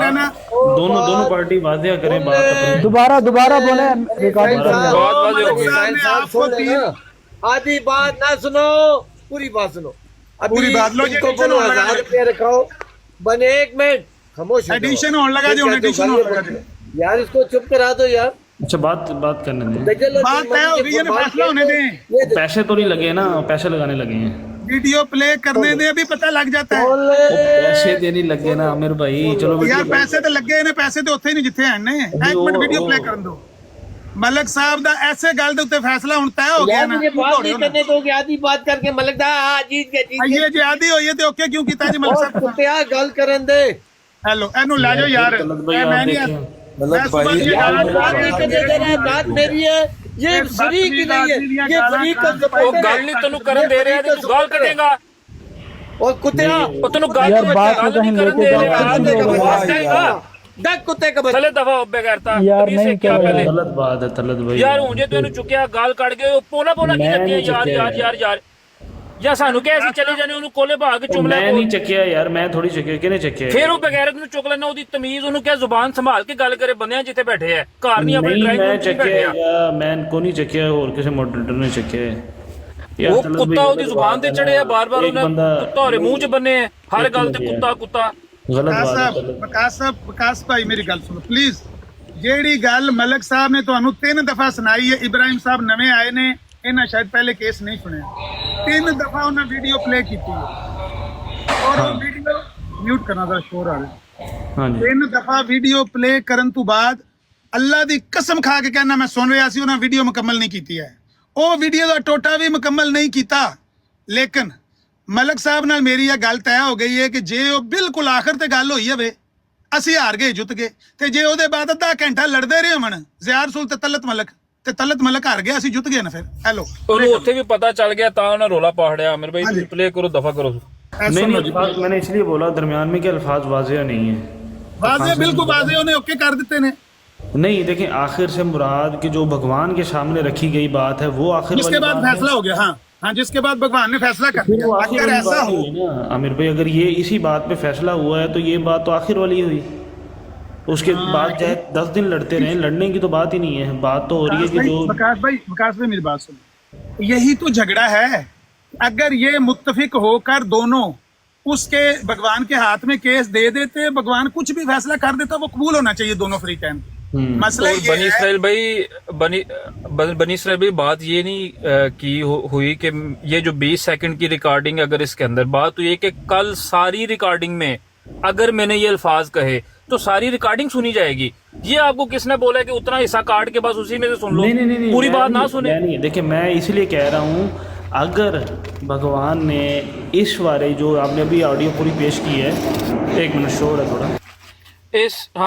है ना, दोनों पार्टी वादे करें बात। दोबारा बोले, रिकॉर्डिंग कर रहे हैं। आधी बात ना सुनो, पूरी बात सुनो। पूरी बात लो, इनको बोलो 1000 रुपया रखाओ, बने 1 मिनट खामोश एडिशन होने लगा जो एडिशन होने लगा यार, इसको चुप करा दो यार। अच्छा बात करने दें, बात तय हो गई है ना, फैसला होने दें। पैसे तो नहीं लगे ना, पैसे लगाने लगे हैं, वीडियो प्ले करने दें, अभी पता लग जाता है। पैसे देने लगे ना आमिर भाई, चलो यार पैसे तो लगे ने, पैसे तो उत्थे नहीं जिथे हैं ने। एक मिनट वीडियो प्ले करन दो। मलिक साहब दा ऐसे गल दे उत्ते फैसला हुन तय हो गया ना। मुझे बात नहीं करने दोगे, आधी बात करके मलिक दा जीत गए। ये जी आधी होई है ते ओके क्यों कीता जी मलिक साहब? कुत्तिया गल करन दे। हेलो एनु ले जाओ यार, मैं नहीं मलिक भाई बात मेरी है, ये फ्री की नहीं है, ये फ्री का गल नहीं तेनू करन दे रहे हैं, तू गाल कटेगा और कुत्तिया और तेनू गाल यार बात तो कहीं लेके जाओ, दक कुत्ते का चले दफा हो बेगैरता यार। नहीं क्या पहले गलत बात है तलत भाई यार मुझे तेनू चुकिया गाल कट गए, पोला की लगती है यार यार यार यार या सानू क्या ऐसी चले जाने ਉਹਨੂੰ ਕੋਲੇ ਭਾਗ ਚੁੰਮ ਲੈ। मैं नहीं चकिया यार, मैं थोड़ी चकिया, किने चकिया? फिर ਉਹ ਬਗੈਰਤ ਨੂੰ ਚੁੱਕ ਲੈਣਾ, ਉਹਦੀ ਤਮੀਜ਼ ਉਹਨੂੰ ਕਿਆ ਜ਼ੁਬਾਨ ਸੰਭਾਲ ਕੇ ਗੱਲ ਕਰੇ ਬੰਦਿਆਂ ਜਿੱਥੇ ਬੈਠੇ ਆ, ਘਰ ਨਹੀਂ ਆਪਣੇ ਡਰਾਈਵਿੰਗ मैं ਰੂਮ 'ਚ चकिया ਬੈਠੇ ਆ। या मैं को नहीं चकिया और किसी मॉडरेटर ने चकिया है यार। ਉਹ ਕੁੱਤਾ ਉਹਦੀ ਜ਼ੁਬਾਨ ਤੇ ਚੜਿਆ, ਬਾਰ-ਬਾਰ ਉਹਨੇ ਕੁੱਤਾ ਉਹਦੇ ਮੂੰਹ 'ਚ ਬੰਨੇ, ਹਰ ਗੱਲ ਤੇ ਕੁੱਤਾ ਕੁੱਤਾ। गलत बात है। विकास भाई मेरी गल सुनो प्लीज। जेड़ी गल मलिक साहब ने तुहानू 3 दफा सुनाई है, इब्राहिम साहब नवे आए ने, इन्हें शायद पहले केस नहीं सुने। 3 दफा उन्हें वीडियो प्ले की और वीडियो म्यूट करना था, शोर आ रहा। हाँ जी 3 दफा वीडियो प्ले करन तो बाद अल्लाह दी कसम खा के कहना मैं सुन रहा सी, उन्हें वीडियो मुकम्मल नहीं की है। वो वीडियो का टोटा भी मुकम्मल नहीं किया, लेकिन मलिक साहब नाल मेरी यह गल तय हो गई है कि जे वो बिल्कुल आखिर ते गल होई है असी हार गए जुत गए, ते जे ओदे बाद अद्धा घंटा लड़ते रहे मन ज़ियार रसूल ते तलत मलिक हार गया, असी जुत गए ना। फिर हेलो ਉਹਨੂੰ ਉੱਥੇ ਵੀ ਪਤਾ ਚੱਲ ਗਿਆ ਤਾਂ ਉਹਨਾਂ ਰੋਲਾ ਪਾੜਿਆ। आमिर भाई ਤੁਸੀਂ प्ले करो, दफा करो। नहीं अल्फाज मैंने इसलिए बोला दरमियान में कि अल्फाज वाज़ेह नहीं है। वाज़ेह बिल्कुल वाज़ेह उन्हें ओके कर देते ने। नहीं देखें, आखिर से मुराद कि जो भगवान के सामने रखी गई बात है वो आखिर जिसके बाद फैसला हो गया। हाँ जिसके बाद भगवान ने फैसला कर दिया। अगर ऐसा हो ना आमिर भाई, अगर ये इसी बात पे फैसला हुआ है तो ये बात तो आखिर वाली हुई। उसके बाद चाहे 10 दिन लड़ते रहे, लड़ने की तो बात ही नहीं है, बात तो हो रही है कि जो विकास भाई मेरी बात सुनो, यही तो झगड़ा है। अगर ये मुत्तफिक होकर दोनों उसके भगवान के हाथ में केस दे देते, भगवान कुछ भी फैसला कर देता, वो कबूल होना चाहिए दोनों फ्री टाइम। मसला ये बनी इसराइल भाई बनी इसराइल भाई बात ये नहीं की हुई कि ये जो 20 सेकंड की रिकॉर्डिंग, अगर इसके अंदर बात हुई है कि कल सारी रिकॉर्डिंग में अगर मैंने ये अल्फाज कहे तो सारी रिकॉर्डिंग सुनी जाएगी। ये आपको किसने बोला कि उतना हिस्सा काट के बस उसी में से सुन लो? नहीं, पूरी बात ना सुने। नहीं देखिए, मैं इसलिए कह रहा हूँ, अगर भगवान ने इस बारे जो आपने अभी ऑडियो पूरी पेश की है, 1 मिनट शोर है थोड़ा,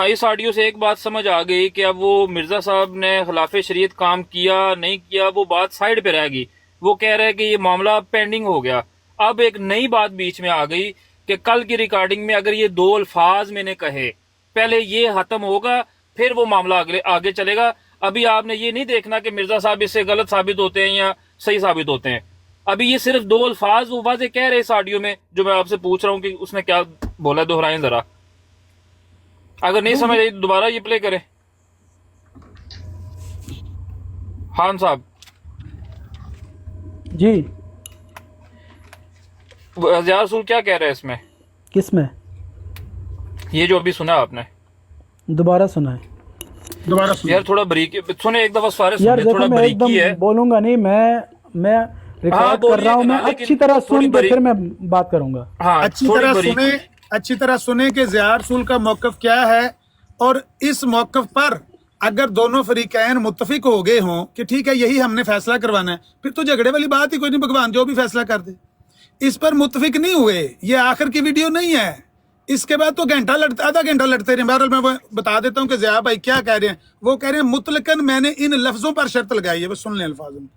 इस ऑडियो से एक बात समझ आ गई कि अब वो मिर्जा साहब ने खिलाफ शरीयत काम किया नहीं किया, वो बात साइड पे रह गई। वो कह रहे हैं कि ये मामला पेंडिंग हो गया। अब एक नई बात बीच में आ गई कि कल की रिकॉर्डिंग में अगर ये 2 अल्फाज मैंने कहे, पहले ये खत्म होगा फिर वो मामला आगे चलेगा। अभी आपने ये नहीं देखना कि मिर्जा साहब इससे गलत साबित होते हैं या सही साबित होते हैं। अभी ये सिर्फ 2 अल्फाज वो वाज़ेह कह रहे इस ऑडियो में, जो मैं आपसे पूछ रहा हूँ कि उसने क्या बोला, दोहराएं जरा। अगर नहीं समझ आई दोबारा ये प्ले करें। खान साहब जी, ज़ियार रसूल क्या कह रहे हैं इसमें? किसमें? ये जो अभी सुना आपने, दोबारा सुना है? दोबारा यार थोड़ा बरीकी सुने, एक दफा सारे यार सुने, देखो, थोड़ा मैं बरीकी है। एकदम बोलूंगा नहीं, मैं रिकॉर्ड कर रहा हूँ, मैं अच्छी तरह सुन के फिर मैं बात करूंगा। हाँ, अच्छी तरह सुने कि ज़ियार रसूल का मौक़िफ़ क्या है, और इस मौक़िफ़ पर अगर दोनों फरीकैन मुत्तफिक हो गए हों कि ठीक है यही हमने फैसला करवाना है, फिर तो झगड़े वाली बात ही कोई नहीं, भगवान जो भी फैसला कर दे। इस पर मुत्तफिक नहीं हुए, ये आखिर की वीडियो नहीं है। इसके बाद तो आधा घंटा लड़ते रहे। बहरहाल मैं बता देता हूँ कि ज़िया भाई क्या कह रहे हैं। वो कह रहे हैं मुतलकन मैंने इन लफ्जों पर शर्त लगाई है, बस सुन लें अल्फाज में।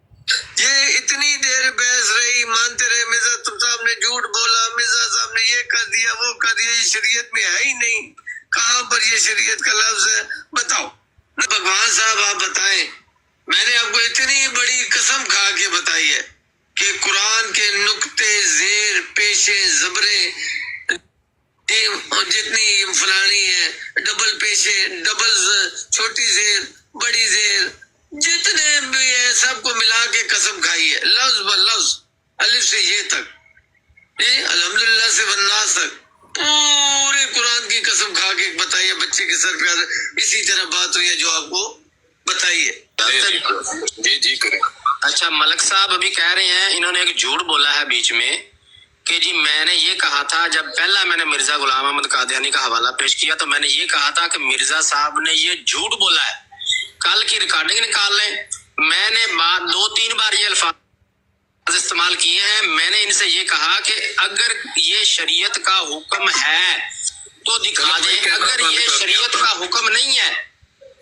ये इतनी देर बहस रही, मानते रहे, मिर्जा साहब ने झूठ बोला, मिर्जा साहब ने ये कर दिया वो कर दिया, ये शरीयत में है ही नहीं। कहाँ पर ये शरीयत का लफ्ज है बताओ? भगवान साहब आप बताएं। मैंने आपको इतनी बड़ी कसम खा के बताई है कि कुरान के नुक्ते जेर पेशे जबरे जितनी फलानी है पेश है, डबल, छोटी जेर, बड़ी जेर, जितने भी है सबको मिला के कसम खाई है, लफ्ज ब लफ्ज, अलिफ से ये तक, अल्हम्दुलिल्लाह से वन्नास तक, पूरे कुरान की कसम खा के बताइए बच्चे के सर पे। इसी तरह बात हुई है जो आपको बताइए। जी जी करें। अच्छा, मलक साहब अभी कह रहे हैं, इन्होंने एक झूठ बोला है बीच में कि जी मैंने ये कहा था, जब पहला मैंने मिर्जा गुलाम अहमद कादियानी का हवाला पेश किया तो मैंने ये कहा था कि मिर्जा साहब ने ये झूठ बोला है। कल की रिकॉर्डिंग निकाल लें, मैंने 2-3 बार ये अल्फाज इस्तेमाल किए हैं। मैंने इनसे ये कहा कि अगर ये शरीयत का हुक्म है तो दिखा दें, अगर ये शरीयत का हुक्म नहीं है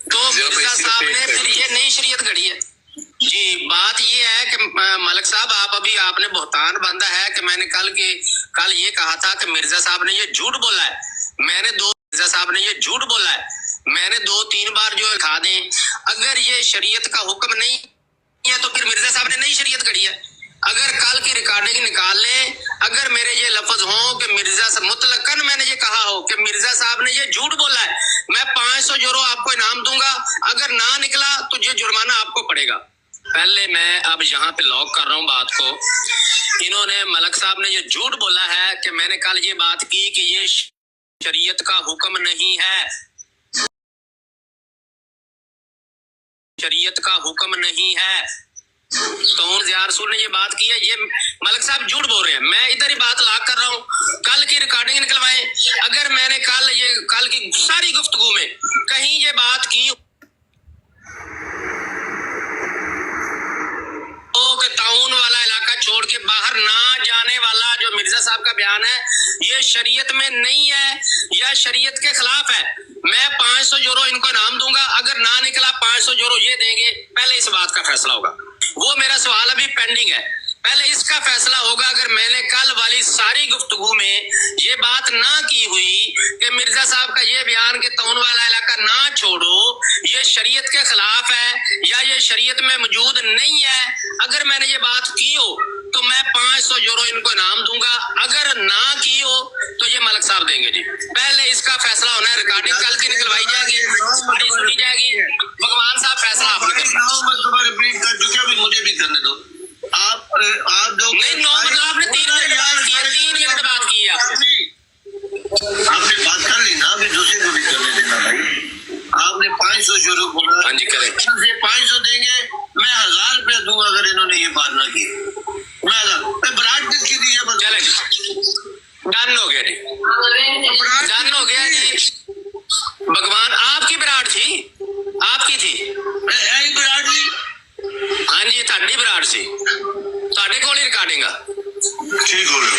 तो मिर्जा साहब ने फिर ये नई शरीयत घड़ी है। जी, बात ये है कि मलक साहब आप अभी आपने बहुतान बांधा है कि मैंने कल ये कहा था कि मिर्जा साहब ने ये झूठ बोला है। मिर्जा साहब ने ये झूठ बोला है। मैंने 2-3 बार जो दिखा दें, अगर ये शरीयत का हुक्म नहीं है तो फिर मिर्जा साहब ने नई शरीयत घड़ी है। अगर कल की रिकॉर्डिंग निकाल लें, अगर मेरे ये लफ्ज हो कि मिर्जा साहब मुतलकन मैंने ये कहा हो कि मिर्जा साहब ने ये झूठ बोला है, मैं 500 यूरो आपको इनाम दूंगा। अगर ना निकला तो ये जुर्माना आपको पड़ेगा। पहले मैं अब यहाँ पे लॉक कर रहा हूँ बात को। इन्होंने मलक साहब ने ये झूठ बोला है कि मैंने कल ये बात की कि ये शरीयत का हुक्म नहीं है, शरीयत का हुक्म नहीं है। तो ज़िया रसूल ने ये बात की है, ये मलक साहब झूठ बोल रहे हैं। मैं इधर ही बात लाक कर रहा हूँ, कल की रिकॉर्डिंग निकलवाएं। अगर मैंने कल की सारी गुफ्तगू में कहीं ये बात की कि ताउन वाला इलाका छोड़ के बाहर ना जाने वाला जो मिर्जा साहब का बयान है, ये शरीयत में नहीं है या शरीयत के खिलाफ है, मैं 500 यूरो इनको इनाम दूंगा। अगर ना निकला 500 यूरो ये देंगे। पहले इस बात का फैसला होगा। वो मेरा सवाल अभी पेंडिंग है, पहले इसका फैसला होगा। अगर मैंने कल वाली सारी गुफ्तगू में ये बात ना की हुई कि मिर्जा साहब का ये बयान कि तौन वाला इलाका ना छोड़ो ये शरीयत के खिलाफ है या ये शरीयत में मौजूद नहीं है, अगर मैंने ये बात की हो तो मैं 500 यूरो इनको इनाम दूंगा। अगर ना की हो तो ये मलक साहब देंगे। जी, पहले इसका फैसला होना है। रिकॉर्डिंग कल की निकलवाई जाएगी, सुनी जाएगी। भगवान साहब फैसला आप मुझे भी करने दो। आप दो नहीं, 9 मतलब आपने 3 मिनट बात की है। आपने बात कर ली ना, अभी दूसरे को भी करने देना भाई। आपने 500 यूरो बोला। हाँ जी, करें। 500 देंगे, मैं 1000 रुपया दूंगा अगर इन्होंने ये बात ना की। मैं बरात किसकी दी है? चलें, डन हो गया जी, डन हो गया जी। भगवान आपकी विराट थी, आपकी थी विराट जी। हाँ जी, थाड़ी विराट सी, थाड़े कोल ही रिकॉर्डिंग ठीक हो गया।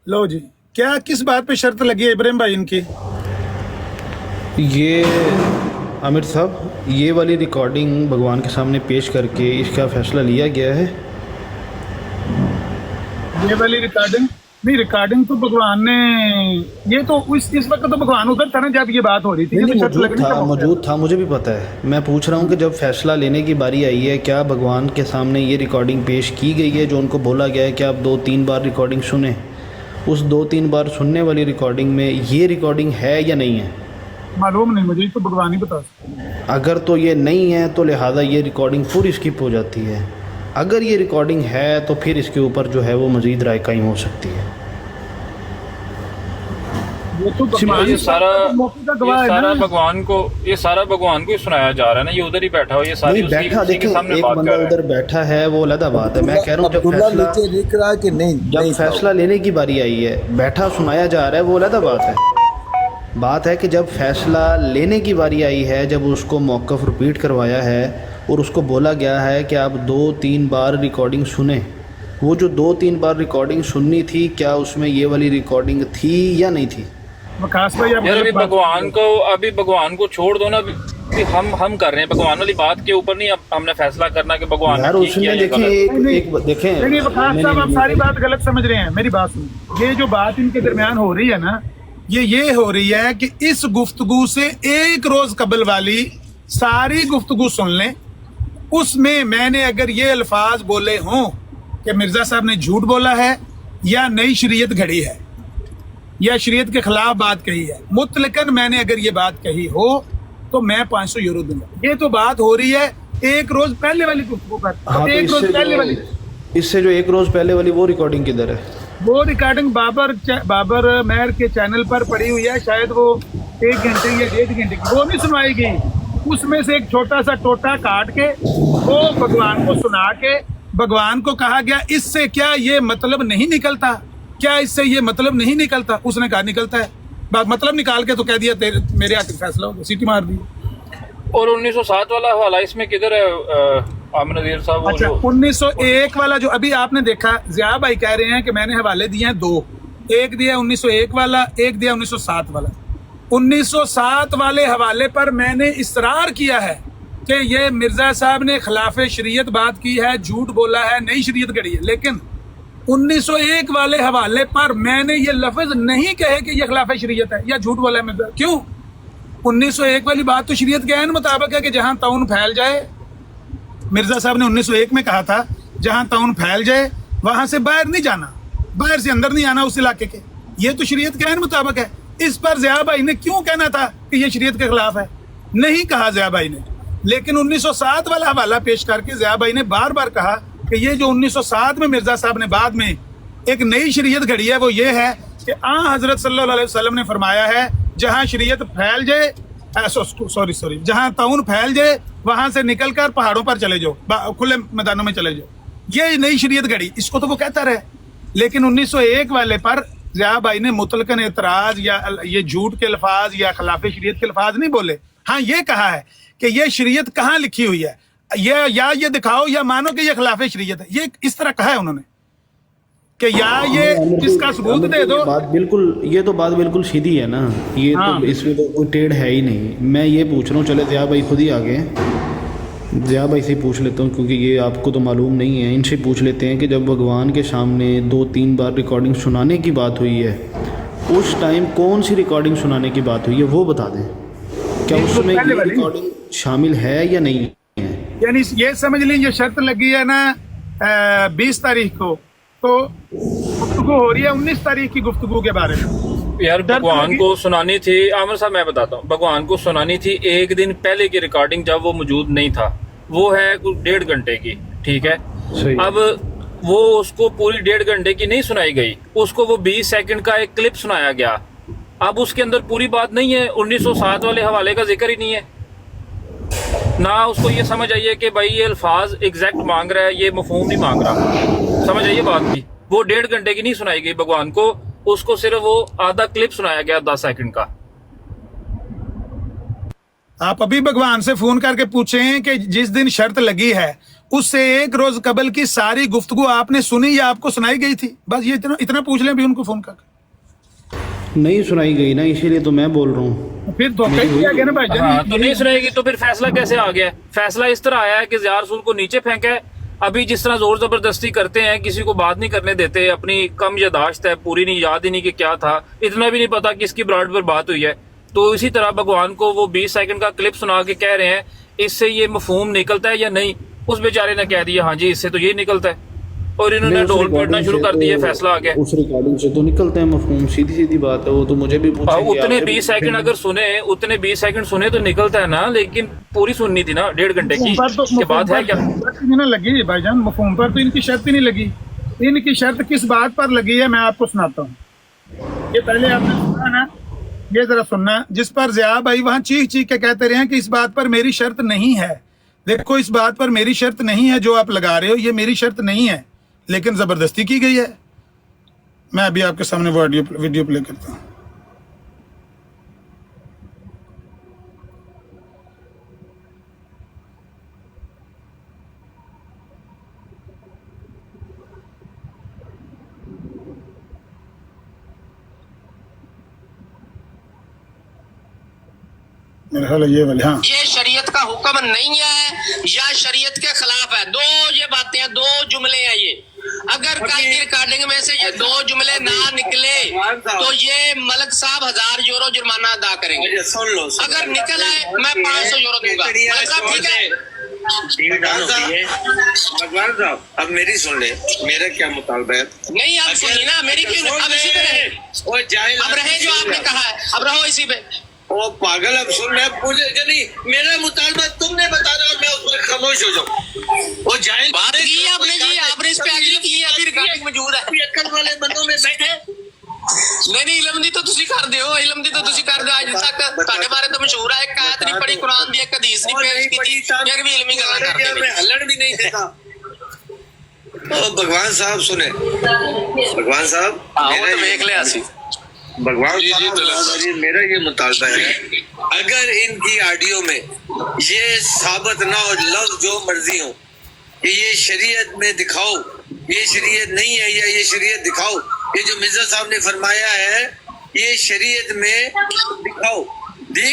लो जी, क्या किस बात पे शर्त लगी है इब्राहिम भाई इनकी? ये आमिर साहब, ये वाली रिकॉर्डिंग भगवान के सामने पेश करके इसका फैसला लिया गया है। ये वाली रिकॉर्डिंग नहीं, रिकॉर्डिंग तो भगवान ने, ये तो इस वक्त तो भगवान उधर था ना जब ये बात हो रही थी। नहीं, मौजूद था, मुझे भी पता है। मैं पूछ रहा हूँ कि जब फैसला लेने की बारी आई है, क्या भगवान के सामने ये रिकॉर्डिंग पेश की गई है जो उनको बोला गया है कि आप 2-3 बार रिकॉर्डिंग सुने? उस 2-3 बार सुनने वाली रिकॉर्डिंग में ये रिकॉर्डिंग है या नहीं है? मालूम नहीं मुझे, तो भगवान ही बता सकते। अगर तो ये नहीं है तो लिहाजा ये रिकॉर्डिंग पूरी स्किप हो जाती है। अगर ये रिकॉर्डिंग है तो फिर इसके ऊपर जो है वो मज़ीद राय कायम हो सकती है। ये सारा भगवान को ही सुनाया जा रहा है ना, ये उधर ही बैठा हो, ये सारी बैठा देखें, एक बंदा उधर बैठा है, वो अलग बात है। मैं कह रहा हूँ जब फैसला लेने की बारी आई है, बैठा सुनाया जा रहा है, वो अलग बात है। बात है कि जब फैसला लेने की बारी आई है, जब उसको मौक़िफ़ रिपीट करवाया है और उसको बोला गया है कि आप 2-3 बार रिकॉर्डिंग सुने, वो जो 2-3 बार रिकॉर्डिंग सुननी थी, क्या उसमें ये वाली रिकॉर्डिंग थी या नहीं थी? यार अभी भगवान को छोड़ दो ना, हम कर रहे हैं भगवान वाली बात के ऊपर नहीं। अब हमने फैसला करना कि भगवान यार उसने देखें, आप सारी बात गलत समझ रहे हैं। मेरी बात सुनिए, ये जो बात इनके दरमियान हो रही है ना, ये हो रही है कि इस गुफ्तगू से एक रोज कबल वाली सारी गुफ्तगू सुन लें। उसमें मैंने अगर ये अल्फाज बोले हों कि मिर्जा साहब ने झूठ बोला है या नई शरीयत घड़ी है, या शरीयत के खिलाफ बात कही है, मुतलकन मैंने अगर ये बात कही हो तो मैं 500 यूरो दूंगा। ये तो बात हो रही है एक रोज पहले वाली गुफ्तगू पर। हाँ, एक रोज पहले वाली, इससे जो एक रोज पहले वाली वो रिकॉर्डिंग किधर है? वो रिकॉर्डिंग बाबर मेहर के चैनल पर पड़ी हुई है, शायद वो 1 घंटे या 1.5 घंटे की, वो नहीं सुनवाई गई। उसमें से एक छोटा सा टोटा काट के वो भगवान को सुना के भगवान को कहा गया इससे क्या ये मतलब नहीं निकलता, क्या इससे ये मतलब नहीं निकलता? उसने कहा निकलता है। मतलब निकाल के तो कह दिया मेरे हाथ फैसला हो, सीटी मार दी। और 1907 वाला हवाला इसमें किधर है आमिर नज़ीर साहब? अच्छा, 1901 वाला जो अभी आपने देखा, जिया भाई कह रहे हैं कि मैंने हवाले दिए हैं 2, एक दिया 1901 वाला, एक दिया 1907 वाला। 1907 वाले हवाले पर मैंने इसरार किया है कि ये मिर्जा साहब ने खिलाफ शरीयत बात की है, झूठ बोला है, नई शरीयत गढ़ी है। लेकिन 1901 वाले हवाले पर मैंने ये लफ्ज नहीं कहे कि ये खिलाफ शरीयत है या झूठ बोला है मिर्जा। क्यों? 1901 वाली बात तो शरीयत के ऐन मुताबिक है कि जहां तौन फैल जाए, मिर्जा साहब ने 1901 में कहा था जहां तौन फैल जाए वहां से बाहर नहीं जाना, बाहर से अंदर नहीं आना उस इलाके के। ये तो शरीयत के ऐन मुताबिक है। इस पर ज़िया भाई ने क्यों कहना था कि ये शरीयत के खिलाफ है? नहीं कहा ज़िया भाई ने। लेकिन 1907 वाला हवाला पेश करके ज़िया भाई ने बार बार कहा कि ये जो 1907 में मिर्जा साहब ने बाद में एक नई शरीयत घड़ी है वो ये है कि हज़रत सल्लल्लाहु अलैहि वसल्लम ने फरमाया है जहां शरीयत फैल जाए, सॉरी जहां तौन फैल जाए वहां से निकलकर पहाड़ों पर चले जाओ, खुले मैदानों में चले जाओ, ये नई शरीयत घड़ी। इसको तो वो कहता रहे। लेकिन 1901 वाले पर ज़िया भाई ने मुतलकन एतराज या ये झूठ के अल्फाज या खिलाफ शरीयत के अल्फाज नहीं बोले। हाँ, ये कहा है कि ये शरीयत कहाँ लिखी हुई है, ये दिखाओ या मानो कि ये खिलाफ शरीयत है। ये इस तरह कहा है उन्होंने कि या ये इसका सबूत दे दो। बात बिल्कुल, ये तो बात बिल्कुल सीधी है ना, ये हाँ। तो इसमें तो कोई टेढ़ है ही नहीं। मैं ये पूछ रहा हूँ, चले ज़िया भाई खुद ही आ गए, ज़िया भाई से पूछ लेता हूँ क्योंकि ये आपको तो मालूम नहीं है, इनसे पूछ लेते हैं कि जब भगवान के सामने 2-3 बार रिकॉर्डिंग सुनाने की बात हुई है, उस टाइम कौन सी रिकॉर्डिंग सुनाने की बात हुई है वो बता दें। क्या उसमें ये रिकॉर्डिंग शामिल है या नहीं है? यानी ये समझ लीजिए शर्त लगी है ना 20 तारीख को, तो गुफ्तगू हो रही है 19 तारीख की गुफ्तगू के बारे में। यार भगवान को सुनानी थी, आमिर साहब मैं बताता हूँ, भगवान को सुनानी थी एक दिन पहले की रिकॉर्डिंग जब वो मौजूद नहीं था, वो है 1.5 घंटे की, ठीक है। अब वो उसको पूरी 1.5 घंटे की नहीं सुनाई गई, उसको वो 20 सेकंड का एक क्लिप सुनाया गया। अब उसके अंदर पूरी बात नहीं है, 1907 वाले हवाले का जिक्र ही नहीं है ना। उसको ये समझ आइए कि भाई ये अल्फाज एग्जैक्ट मांग रहा है, ये मफहूम नहीं मांग रहा, समझ आइए बात की। वो 1.5 घंटे की नहीं सुनाई गई भगवान को, उसको सिर्फ वो आधा क्लिप सुनाया गया 10 सेकंड का। आप अभी भगवान से फोन करके पूछें कि जिस दिन शर्त लगी है उससे 1 रोज कबल की सारी गुफ्तगू आपने सुनी या आपको सुनाई गई थी? बस ये इतना पूछ लें भी उनको फोन करके। नहीं सुनाई गई ना, इसीलिए तो मैं बोल रहा हूँ। फिर धोखा ही किया गया ना भाईजान। हाँ, तो नहीं सुनाएगी तो फिर फैसला कैसे आ गया? फैसला इस तरह आया है कि ज़िया रसूल को नीचे फेंका है। अभी जिस तरह जोर जबरदस्ती करते हैं, किसी को बात नहीं करने देते, अपनी कम यादाश्त है, पूरी नहीं, याद ही नहीं कि क्या था, इतना भी नहीं पता किसकी ब्राड पर बात हुई है, तो इसी तरह भगवान को वो 20 सेकंड का क्लिप सुना के कह रहे हैं इससे ये मफहूम निकलता है या नहीं। उस बेचारे ने कह दिया हाँ जी इससे तो यही निकलता है, और इन्होंने ढोल पीटना शुरू कर दिया, फैसला आ गया। उस रिकॉर्डिंग से तो निकलते हैं मफहूम, सीधी सीधी बात है वो तो। मुझे भी उतने 20 सेकंड अगर सुने, उतने 20 सेकंड सुने तो निकलता है ना, लेकिन पूरी सुननी थी ना 1.5 घंटे की। इसके बाद है क्या ना लगी भाईजान, मफहूम पर तो इनकी शर्त ही नहीं लगी। इनकी शर्त किस बात पर लगी है मैं आपको सुनाता हूँ। ये पहले आपने सुना ना, ये जरा सुनना, जिस पर ज़िया भाई वहां चीख चीख के कहते रहे हैं कि इस बात पर मेरी शर्त नहीं है। देखो, इस बात पर मेरी शर्त नहीं है, जो आप लगा रहे हो ये मेरी शर्त नहीं है, लेकिन जबरदस्ती की गई है। मैं अभी आपके सामने वो वीडियो प्ले करता हूँ। मेरा ख्याल है ये वाले। हाँ, ये शरीयत का हुक्म नहीं है या शरीयत के खिलाफ है। दो ये बातें हैं, 2 जुमले हैं ये। अगर कल की रिकॉर्डिंग में से ये 2 जुमले ना निकले तो ये मलक साहब 1000 यूरो जुर्माना अदा करेंगे। सुन लो, अगर निकल आए मैं 500 यूरो दूंगा। मलक साहब ठीक है? भगवान साहब अब मेरी सुन ले, मेरा क्या मुतालबा है? नहीं आप सुनिए ना मेरी क्यों, अब इसी पे रहे, और जाहिल अब रहे जो आपने कहा है, अब रहो इसी पे। ओ पागल, अब सुन, मैं पूछे नहीं, मेरा मुतालबा तुमने बताना और मैं उस पर खामोश हो जाऊं। वो जाहिल बात की है आपने जी, आपने इस पे अगली की है, अभी रिकॉर्डिंग मौजूद है। अक्ल वाले बंदों में बैठे नहीं इलम दी तो तुसी कर दो, इलम दी तो तुसी कर दो। आज तक ਤੁਹਾਡੇ ਬਾਰੇ ਤਾਂ ਮਸ਼ਹੂਰ ਹੈ, ਇੱਕ ਆਇਤ ਨਹੀਂ ਪੜੀ ਕੁਰਾਨ ਦੀ, ਇੱਕ ਹਦੀਸ ਨਹੀਂ ਪੇਸ਼ ਕੀਤੀ, ਫਿਰ ਵੀ ਇਲਮੀ ਗੱਲਾਂ ਕਰਦੇ ਨੇ। मैं हल्लड़ भी नहीं देता। ओ भगवान साहब सुने, भगवान साहब ਆਹੋ ਤਾਂ ਵੇਖ ਲਿਆ ਸੀ। भगवान साहब मेरा ये मुतालबा है, अगर इनकी ऑडियो में ये साबित ना हो, लफ्ज जो मर्जी हो, कि ये शरीयत में दिखाओ ये शरीयत नहीं है या ये शरीयत दिखाओ, ये जो मिर्जा साहब ने फरमाया है ये शरीयत में दिखाओ जी,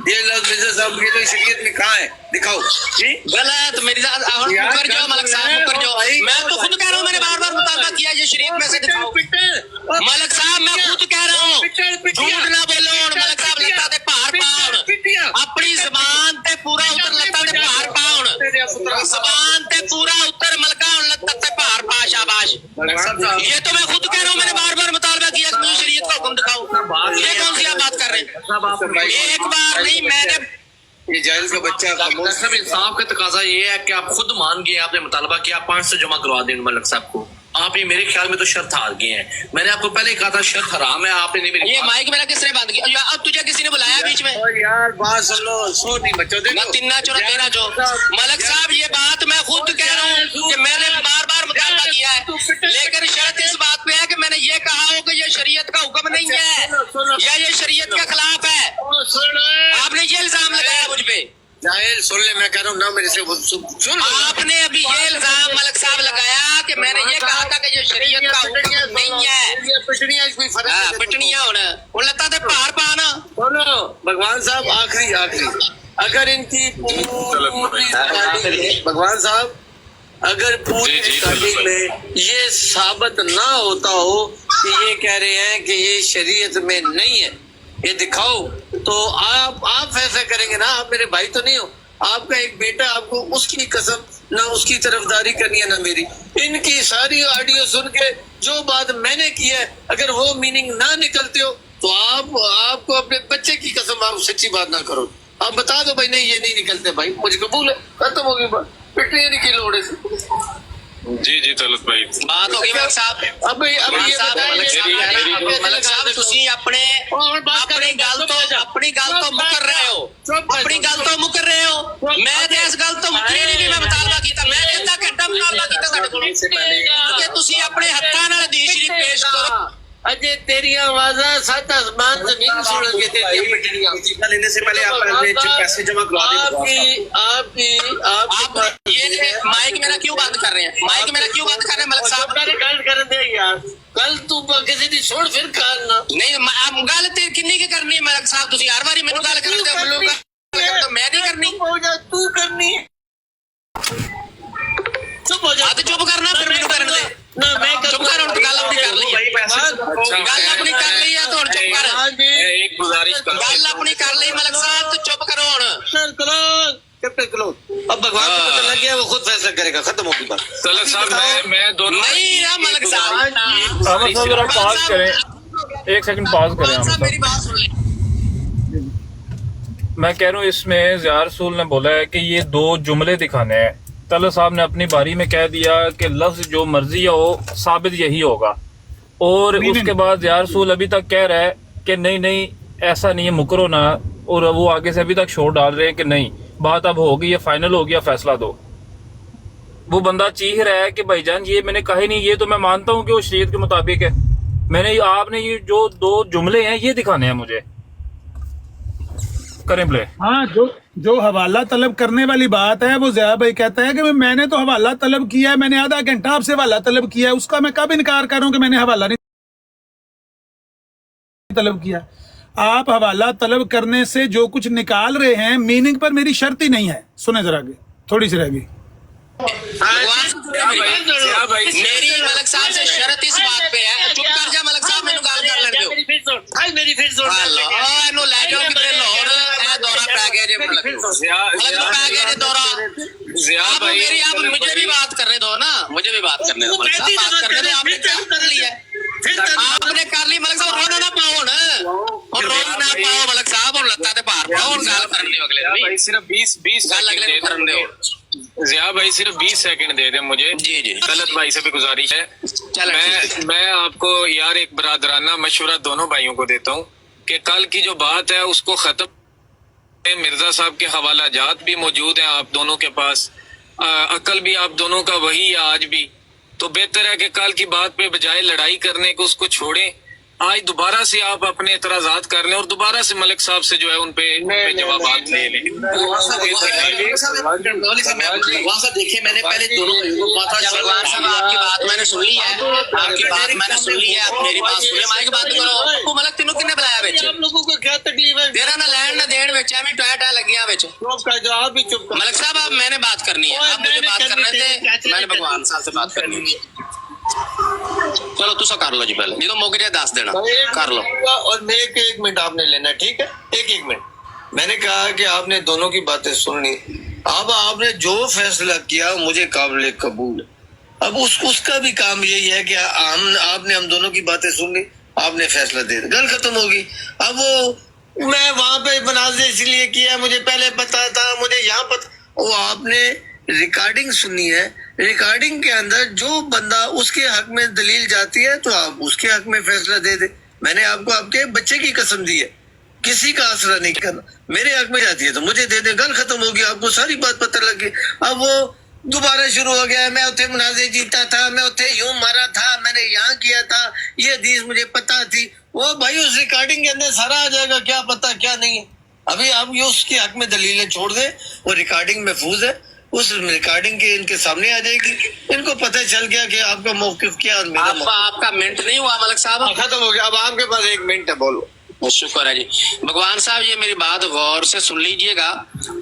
ये लफ्ज मिर्जा साहब के लिए शरीयत में कहाँ है, दिखाओ जी। गलत मेरी मुकर जाओ मलक साहब, मुकर जाओ। मैं तो खुद कह रहा हूँ, मैंने बार बार मुतालबा किया ये शरीयत में से दिखाओ। मलक साहब मैं खुद कह रहा हूँ, झूठ ना बोलो। मलक साहब लत्ता ते भार पाउन, अपनी जबान ते पूरा उतर लत्ता ते भार पाउन, जबान ते पूरा उतर मलका लत्ता ते भार पा। शाबाश, ये तो मैं खुद कह रहा हूँ, मैंने बार बार मुतालबा किया कि मुझे शरीयत का हुक्म दिखाओ। ये कौन सी आप बात कर रहे हैं? एक बार नहीं, मैंने ये जाहिल का बच्चा सब इंसाफ का तकाजा ये है कि आप खुद मान गए, आपने मुतालबा किया 500 जमा करवा देंगे मलक साहब को। आप ये मेरे ख्याल में तो शर्त हार गए हैं। मैंने आपको पहले ही कहा था शर्त हराम है, आपने नहीं मेरी ये माइक मेरा किसने बंद किया? अब तुझे किसी ने बुलाया बीच में? यार बात सुन लो, सो नहीं बच्चों ना तिन्ना चो ना तेरा चो। मलक साहब ये बात मैं खुद कह रहा हूँ कि मैंने बार बार मुतालबा किया है, लेकिन शर्त इस बात पे है कि मैंने ये कहा हो कि ये शरीयत का हुक्म नहीं है या ये शरीयत के खिलाफ है। आपने ये इल्जाम लगाया मुझ पे। जाहिल सुन ले, मैं कह रहा हूँ ना मेरे से सुन। आपने अभी ये इल्जाम मलक साहब लगाया कि मैंने ये कहा था कि ये शरीयत का हुक्म नहीं है। पिटनियाँ कोई फर्क नहीं पड़ता। पिटनियाँ होना उन लता ते भार पाना। सुनो भगवान साहब, आखिरी अगर इनकी भगवान साहब अगर पूरी स्टार्टिंग में ये साबित ना होता हो कि ये कह रहे हैं कि ये शरीयत में नहीं है, ये दिखाओ, तो आप फैसला करेंगे ना। आप मेरे भाई तो नहीं हो, आपका एक बेटा, आपको उसकी कसम ना उसकी तरफदारी करनी है ना मेरी। इनकी सारी ऑडियो सुन के जो बात मैंने की है, अगर वो मीनिंग ना निकलते हो तो आपको अपने बच्चे की कसम आप सच्ची बात ना करो। आप बता दो भाई नहीं ये नहीं निकलते, भाई मुझे कबूल है, खत्म होगी बात, पिटने की लोड़ है। जी तलत भाई बात होगी मलक साहब। अब ये बताइए मलक साहब ਤੁਸੀਂ अपनी गल तो मुकर रहे हो, अपनी गल तो मुकर रहे हो। मैं तो इस गल तो मुकरी नहीं, मैं मुतालबा किया, मैं ਅੱਧਾ ਘੰਟਾ ਮੁਤਾਲਬਾ ਕੀਤਾ ਤੁਹਾਡੇ ਕੋਲ ਕਿ ਤੁਸੀਂ ਆਪਣੇ ਹੱਥਾਂ ਨਾਲ ਹਦੀਸ ਸ਼ਰੀਫ ਪੇਸ਼ ਕਰੋ। अजय तेरी आवाज़ 7 आसमान जमीन सुनेंगे, तेरी पिटनियां लेने से पहले आप पैसे जमा करवा दें। आपकी ये माइक मेरा क्यों बंद कर रहे हैं? माइक मेरा क्यों बंद कर रहे हैं मलक साहब? गल कर दे यार, कल तू किसी दी छोड़ फिर करना नहीं। गल ते किन्नी की करनी है मलक साहब? तुसी हर बारी मैनू गल कर दे, तो मैं नहीं करनी, तू करनी। चुप हो जा, चुप करना फिर मैनू करन दे ना। मैं चुप कर, हुण गल अपनी कर ली है, गल अपनी कर ली है तो हुण चुप कर। एक गुजारिश कर, गल अपनी कर ली मलक साहब, तो चुप करो हुण। अब भगवान को पता लग गया, वो खुद फैसला करेगा, खत्म होगी बात। तलत साहब मैं दोनों नहीं ना मलक साहब, अहमद साहब जरा पॉज करें, 1 सेकंड पॉज करें। अहमद मेरी बात सुन ले। साहब मैं कह रहा हूँ, इसमें ज़िया रसूल ने बोला है कि ये 2 जुमले दिखाने हैं। तलत साहब ने अपनी बारी में कह दिया कि लफ्ज जो मर्जी है वो साबित यही होगा, और उसके बाद ज़िया रसूल अभी तक कह रहा है कि नहीं ऐसा नहीं है, मुकरो ना, और वो आगे से अभी तक शोर डाल रहे हैं कि नहीं बात अब हो गई है, फाइनल हो गया, फैसला दो। वो बंदा चीख रहा है कि भाईजान ये मैंने कहा ही नहीं, ये तो मैं मानता हूँ कि वो शरीयत के मुताबिक है, आपने ये जो 2 जुमले हैं ये दिखाने हैं मुझे। करें प्ले। हाँ, जो हवाला तलब करने वाली बात है, वो ज़िया भाई कहता है कि मैंने तो हवाला तलब किया है, मैंने आधा घंटा आपसे हवाला तलब किया है, उसका मैं कब इनकार करूं कि मैंने हवाला नहीं तलब किया। आप हवाला तलब करने से जो कुछ निकाल रहे हैं, मीनिंग पर मेरी शर्त ही नहीं है। सुने जरा आगे, थोड़ी सी रह गई। मेरी मलक साहब से शर्त इस बात पे है, चुप कर जा मलक साहब, मैनू गल कर लेने दो। मेरी फिर सुन हेलो, एनू ले जाओ किधरे लाहौर, ए दौरा पै गया जे मलक जिया आप भाई, मेरी आप मुझे भी बात करने दो ना, मुझे भी बात करने दो मलिक साहब, बात करने दो। आपने क्या कर लिया, आपने कर ली मलिक साहब, रोना ना पाओ ना, और रोना ना पाओ मलिक साहब, और लगता है बाहर पाओ और गाल करने दो अगले भाई, सिर्फ 20 गाल सेकंड अगले दे करने दो। दो। जिया भाई सिर्फ 20 सेकंड दे दे मुझे। जी जी, गलत भाई से भी गुजारिश है। चलो मैं आपको यार एक बरादराना मशवरा दोनों भाइयों को देता हूँ कि कल की जो बात है उसको खत्म, मिर्जा साहब के हवाला जात भी मौजूद है आप दोनों के पास, अकल भी आप दोनों का वही है आज भी, तो बेहतर है कि कल की बात पे बजाय लड़ाई करने को उसको छोड़ें। आज दोबारा से आप अपने एतराजात कर लें और दोबारा से मलिक साहब से जो है उन पे जवाब ले लें। देखिए मैंने पहले दोनों भगवान साहब आपकी बात मैंने सुन ली है, आपकी बात मैंने सुन ली है, आप मेरी बात सुनिए, माइक बात करो। तू मलिक तेनू किन्ने बुलाया बेच, आप लोगों को क्या तकलीफ है? तेरा ना लैंड ना देन बेच, मैं टोया लगिया बेच। चुप कर जाओ, आप भी चुप कर। मलिक साहब आप मैंने बात करनी है, आप मुझे बात करने थे, मैंने भगवान साहब से बात करनी है। चलो तुसा कर लो जी, पहले जो मौके दस देना कर लो। और मैं एक मिनट आपने लेना, ठीक है? एक मिनट। मैंने कहा कि आपने दोनों की बातें सुन ली, अब आपने जो फैसला किया मुझे काबिल कबूल है। अब उसका भी काम यही है कि आपने हम दोनों की बातें सुन ली, आपने फैसला दे दिया, गल खत्म होगी। अब वो मैं वहां पे बनाजे इसलिए किया, मुझे पहले पता था, मुझे यहाँ पता, वो आपने रिकॉर्डिंग सुनी है, रिकॉर्डिंग के अंदर जो बंदा उसके हक में दलील जाती है तो आप उसके हक में फैसला दे दे। मैंने आपको आपके बच्चे की कसम दी है, किसी का आसरा नहीं करना, मेरे हक में जाती है तो मुझे दे दे, गल खत्म होगी, आपको सारी बात पता लग गई। अब वो दोबारा शुरू हो गया, मैं उठे मुनाजे जीता था, मैं उठे यूं मारा था, मैंने यहाँ किया था, ये हदीस मुझे पता थी। वो भाई उस रिकॉर्डिंग के अंदर सारा आ जाएगा, क्या पता क्या नहीं है। अभी आप ये उसके हक में दलीलें छोड़ दे, वो रिकॉर्डिंग महफूज है, उस रिकॉर्डिंग के इनके सामने आ जाएगी, इनको पता चल गया कि आपका मौकिफ क्या और मेरा मौकिफ। आपका मिनट नहीं हुआ मलिक साहब, खत्म हो गया, अब आपके पास 1 मिनट है, बोलो। शुक्र है जी। भगवान साहब ये मेरी बात गौर से सुन लीजिएगा,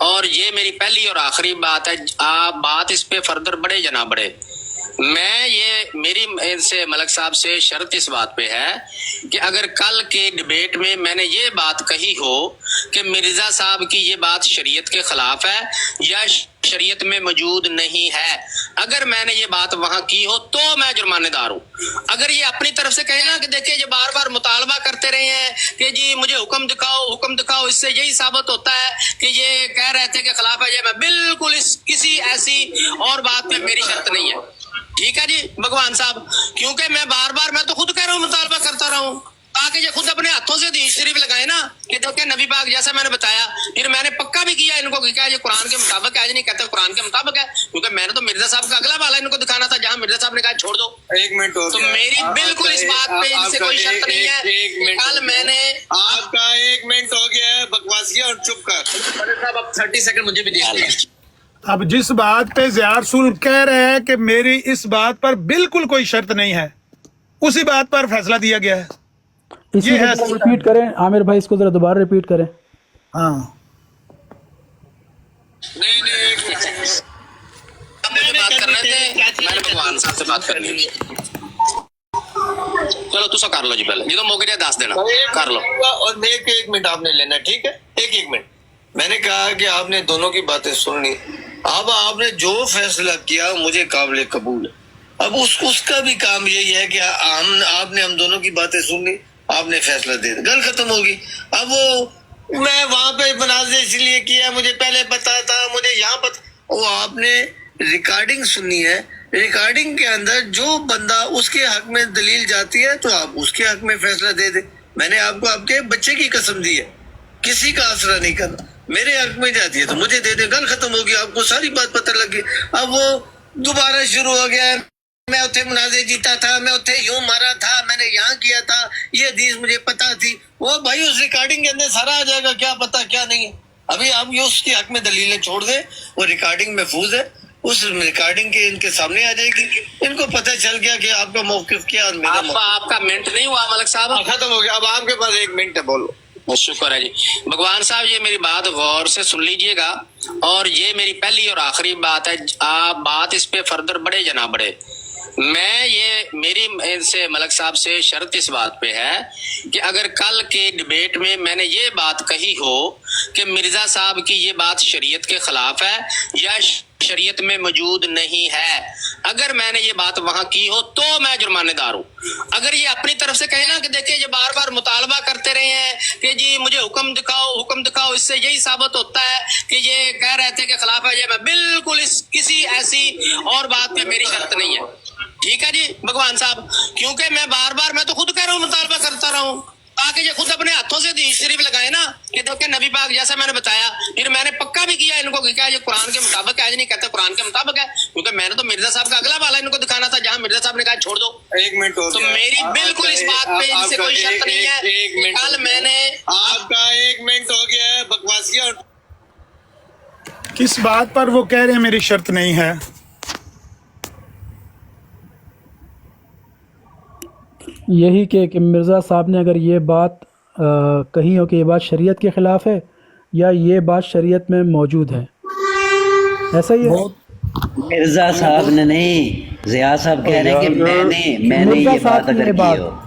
और ये मेरी पहली और आखिरी बात है, आप बात इस पे फर्दर बढ़े या ना बढ़े। मैं ये मेरी इनसे मलिक साहब से शर्त इस बात पे है कि अगर कल के डिबेट में मैंने ये बात कही हो कि मिर्जा साहब की ये बात शरीयत के खिलाफ है या शरीयत में मौजूद नहीं है, अगर मैंने ये बात वहां की हो तो मैं जुर्मानेदार हूँ। अगर ये अपनी तरफ से कहे ना कि देखिए ये बार बार मुतालबा करते रहे हैं कि जी मुझे हुक्म दिखाओ, इससे यही साबित होता है कि ये कह रहे थे कि खिलाफ है, ये मैं बिल्कुल किसी ऐसी और बात पे मेरी शर्त नहीं है, ठीक है जी भगवान साहब, क्योंकि मैं बार बार मैं तो खुद कह रहा हूँ मुतालबा करता रहा हूँ, ताकि ये खुद अपने हाथों से हदीस शरीफ लगाए ना कि देखिए नबी पाक जैसा मैंने बताया, फिर मैंने पक्का भी किया इनको कि क्या ये कुरान के मुताबिक है, नहीं कहते कुरान के मुताबिक है, क्योंकि मैंने तो मिर्जा साहब का अगला वाला इनको दिखाना था जहाँ मिर्जा साहब ने कहा छोड़ दो। 1 मिनट हो तो गया। मेरी बिल्कुल इस बात पे इनसे कोई शर्त नहीं है। कल मैंने आपका 1 मिनट हो गया है बकवासिया, और चुप कर। अब 30 सेकंड मुझे भी दे दीजिए। अब जिस बात पे ज़िया रसूल कह रहे हैं कि मेरी इस बात पर बिल्कुल कोई शर्त नहीं है, उसी बात पर फैसला दिया गया है। इसी ये है को रिपीट करें आमिर भाई, इसको जरा दोबारा रिपीट करें। हाँ, नहीं मुझे बात करने थे, मैंने भगवान साहब से बात करनी है। चलो तुसा कर लो जी, पहले जो मौके दस देना कर लो। और मैं 1 मिनट आपने लेना, ठीक है? एक मिनट। मैंने कहा कि आपने दोनों की बातें सुन ली, अब आपने जो फैसला किया मुझे काबिल कबूल है। अब उसका भी काम यही है कि आपने हम दोनों की बातें सुन ली, आपने फैसला दे दिया, गल खत्म होगी। अब वो मैं वहां पे बनाजे इसलिए किया, मुझे पहले पता था, मुझे यहाँ पता, वो आपने रिकॉर्डिंग सुनी है, रिकॉर्डिंग के अंदर जो बंदा उसके हक में दलील जाती है तो आप उसके हक में फैसला दे दे। मैंने आपको आपके बच्चे की कसम दी है, किसी का आसरा नहीं करना, मेरे हक में जाती है तो मुझे दे दे, गल खत्म होगी, आपको सारी बात पता लग गई। अब वो दोबारा शुरू हो गया, मैं उठे मुनाजे जीता था, मैं उठे यूं मारा था, मैंने यहाँ किया था, ये हदीस मुझे पता थी। वो भाई उस रिकॉर्डिंग के अंदर सारा आ जाएगा, क्या पता क्या नहीं है। अभी आप ये उसके हक में दलीलें छोड़ दे, वो रिकॉर्डिंग महफूज है, उस रिकॉर्डिंग के इनके सामने आ जाएगी, इनको पता चल गया कि आपका मौकिफ क्या और मेरा मौकिफ। आपका मिनट नहीं हुआ मलिक साहब, खत्म हो गया, अब आपके पास 1 मिनट है, बोलो। शुक्र है जी। भगवान साहब ये मेरी बात गौर से सुन लीजिएगा, और ये मेरी पहली और आखिरी बात है, आप बात इस पे फर्दर बढ़े या ना बढ़े। मैं ये मेरी इनसे मलिक साहब से शर्त इस बात पे है कि अगर कल के डिबेट में मैंने ये बात कही हो कि मिर्जा साहब की ये बात शरीयत के खिलाफ है या शरीयत में मौजूद नहीं है। अगर मैंने ये बात वहां की हो तो मैं जुर्मानेदार हूँ। अगर ये अपनी तरफ से कहे ना कि देखिए ये बार बार मुतालबा करते रहे हैं कि जी मुझे हुक्म दिखाओ, इससे यही साबित होता है कि ये कह रहे थे कि खिलाफ है, ये मैं बिल्कुल इस किसी ऐसी और बात पे मेरी शर्त नहीं है। ठीक है जी भगवान साहब, क्योंकि मैं बार बार मैं तो खुद कह रहा हूँ मुतालबा करता रहा हूँ, ताकि ये खुद अपने हाथों से हदीस शरीफ लगाए ना कि देखिए नबी पाक जैसा मैंने बताया। फिर मैंने पक्का भी किया इनको कि क्या ये कुरान के मुताबिक है, नहीं कहता कुरान के मुताबिक है, क्योंकि मैंने तो मिर्जा साहब का अगला वाला इनको दिखाना था जहां मिर्जा साहब ने कहा छोड़ दो। 1 मिनट हो तो गया। मेरी बिल्कुल इस बात पे इनसे कोई शक नहीं है। 1 मिनट कल मैंने आपका 1 मिनट हो गया है बकवासिया। किस बात पर वो कह रहे हैं मेरी शर्त नहीं है? यही कि मिर्ज़ा साहब ने अगर ये बात कही हो कि ये बात शरीयत के ख़िलाफ़ है या ये बात शरीयत में मौजूद है, ऐसा ही है। मिर्जा साहब ने नहीं, ज़िया साहब कह रहे हैं कि मैंने ये बात अगर की हो।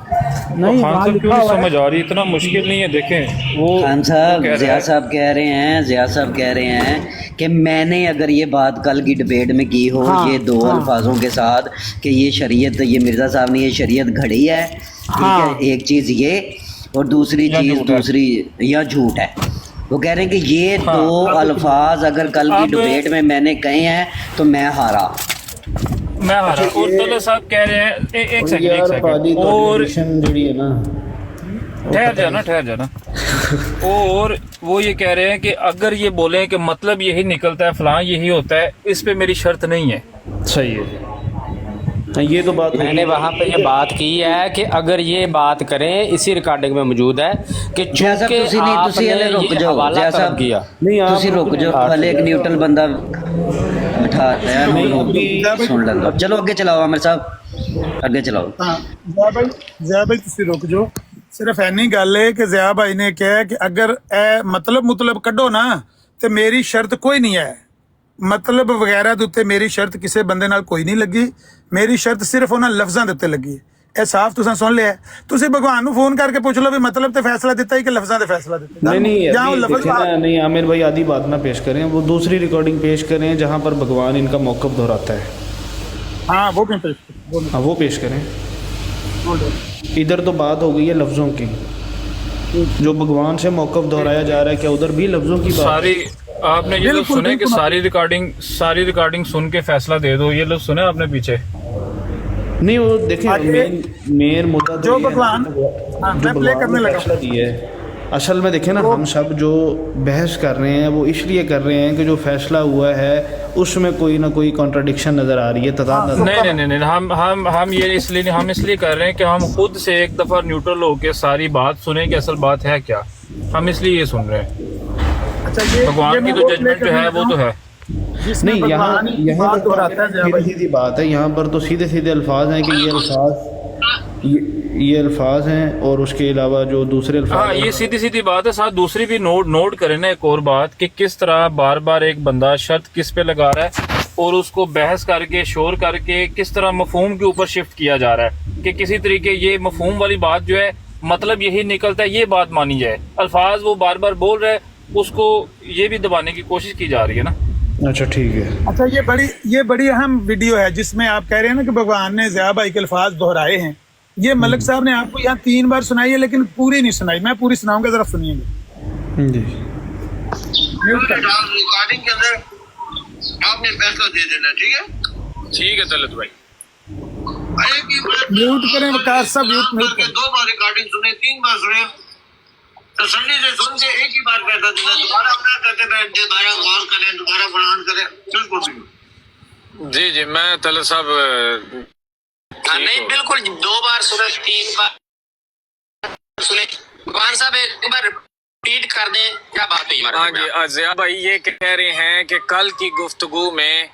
नहीं, वहाँ लिखा हुआ है। समझ आ रही, इतना मुश्किल नहीं है। देखें वो खान साहब, ज़िया साहब कह रहे हैं कि मैंने अगर ये बात कल की डिबेट में की हो, ये दो अल्फाजों के साथ कि ये शरीयत, ये मिर्जा साहब ने ये शरीयत घड़ी है, ठीक है, एक चीज़ ये, और दूसरी चीज़ या झूठ है। वो कह रहे हैं कि ये दो अल्फाज अगर कल की डिबेट में मैंने कहे हैं तो मैं हारा। और तले साहब कह रहे हैं एक सेकंड और ठहर जाना और वो ये कह रहे हैं कि अगर ये बोले कि मतलब यही निकलता है, फलां यही होता है, इस पे मेरी शर्त नहीं है। सही है, ये तो बात मैंने वहाँ पे ये बात की है कि अगर ये बात करें, इसी रिकॉर्डिंग में मौजूद है कि चूंकि आपने ये हवाला तलब किया। नहीं, रुक जाओ, पहले एक न्यूट्रल बंदा बैठा है, सुन लेंगे। चलो आगे चलाओ आमिर साहब, आगे चलाओ। ज़िया भाई तुसी रुक जाओ। सिर्फ ऐनी गल है कि ज़िया भाई ने कहा कि अगर ए मतलब कड्डो ना तो मेरी शर्त कोई नहीं है, मतलब वगैरह ਦੇ ਉੱਤੇ मेरी शर्त किसी बंदे नाल कोई नहीं लगी, मेरी शर्त सिर्फ उन्हां लफ्जां दे उत्ते लगी। ਇਹ ਸਾਫ਼ ਤੁਸੀਂ ਸੁਣ ਲਿਆ। ਤੁਸੀਂ ਭਗਵਾਨ ਨੂੰ ਫੋਨ ਕਰਕੇ ਪੁੱਛ ਲਓ ਵੀ मतलब ਤੇ फैसला ਦਿੱਤਾ ਹੀ कि लफ्जां ਦੇ फैसला ਦਿੱਤਾ। नहीं आमिर भाई आधी बात ना पेश करें, वो दूसरी रिकॉर्डिंग पेश करें जहाँ पर भगवान इनका मौक़िफ़ दोहराता है। हाँ वो क्यों पेश करें? हाँ वो पेश करें। इधर तो बात हो गई है लफ्ज़ों की, जो भगवान से मौक़िफ़ दोहराया जा रहा है, क्या उधर भी लफ्ज़ों की बात? सारी आपने ये लोग सुने कि सारी रिकॉर्डिंग सुन के फैसला दे दो, ये लोग सुने आपने पीछे? नहीं वो देखिए मेन मुद्दा जो भगवान मैं प्ले करने लगा है असल में। देखें ना, हम सब जो बहस कर रहे हैं वो इसलिए कर रहे हैं कि जो फैसला हुआ है उसमें कोई ना कोई कॉन्ट्रडिक्शन नज़र आ रही है, तजाद नज़र। नहीं, हम ये इसलिए कर रहे हैं कि हम खुद से एक दफ़ा न्यूट्रल होकर सारी बात सुने कि असल बात है क्या, हम इसलिए ये सुन रहे हैं। अच्छा, भगवान की तो जजमेंट जो है वो तो है नहीं। यहाँ पर सीधी बात है, यहाँ पर तो सीधे अल्फाज हैं कि ये अल्फाज हैं और उसके अलावा जो दूसरे अल्फाज। हाँ, ये सीधी बात है। साथ दूसरी भी नोट करें ना एक और बात कि किस तरह बार बार एक बंदा शर्त किस पे लगा रहा है और उसको बहस करके शोर करके किस तरह मफहूम के ऊपर शिफ्ट किया जा रहा है कि किसी तरीके ये मफहूम वाली बात जो है मतलब यही निकलता है, ये बात मानी जाए। अल्फाज वो बार बार बोल रहे हैं, उसको ये भी दबाने की कोशिश की जा रही है ना। अच्छा ठीक है। अच्छा, ये बड़ी अहम वीडियो है जिसमें आप कह रहे हैं ना कि भगवान ने ज़िया भाई के अल्फाज दोहराए हैं। ये मलिक साहब ने आपको यहाँ 3 बार सुनाई है लेकिन पूरी नहीं सुनाई। मैं पूरी सुनाऊंगा, जरा सुनिएगा जी। रिकॉर्डिंग के अंदर आपने फैसला दे देना, ठीक है तलत भाई। म्यूट करें वकास साहब, म्यूट करें। 2 बार रिकॉर्डिंग सुने, 3 बार सुने, तसल्ली से सुन के एक ही बार फैसला देना, दोबारा अपना करते बैठ, दोबारा गौर करें, दोबारा बयान करें, बिल्कुल। जी मैं तलत साहब नहीं बिल्कुल 2 बार सुने, 3 बार सुने। भगवान साहब एक बार रिपीट कर दें, क्या बात है? हाँ जी, ज़िया भाई ये कह रहे हैं कि कल की गुफ्तगू में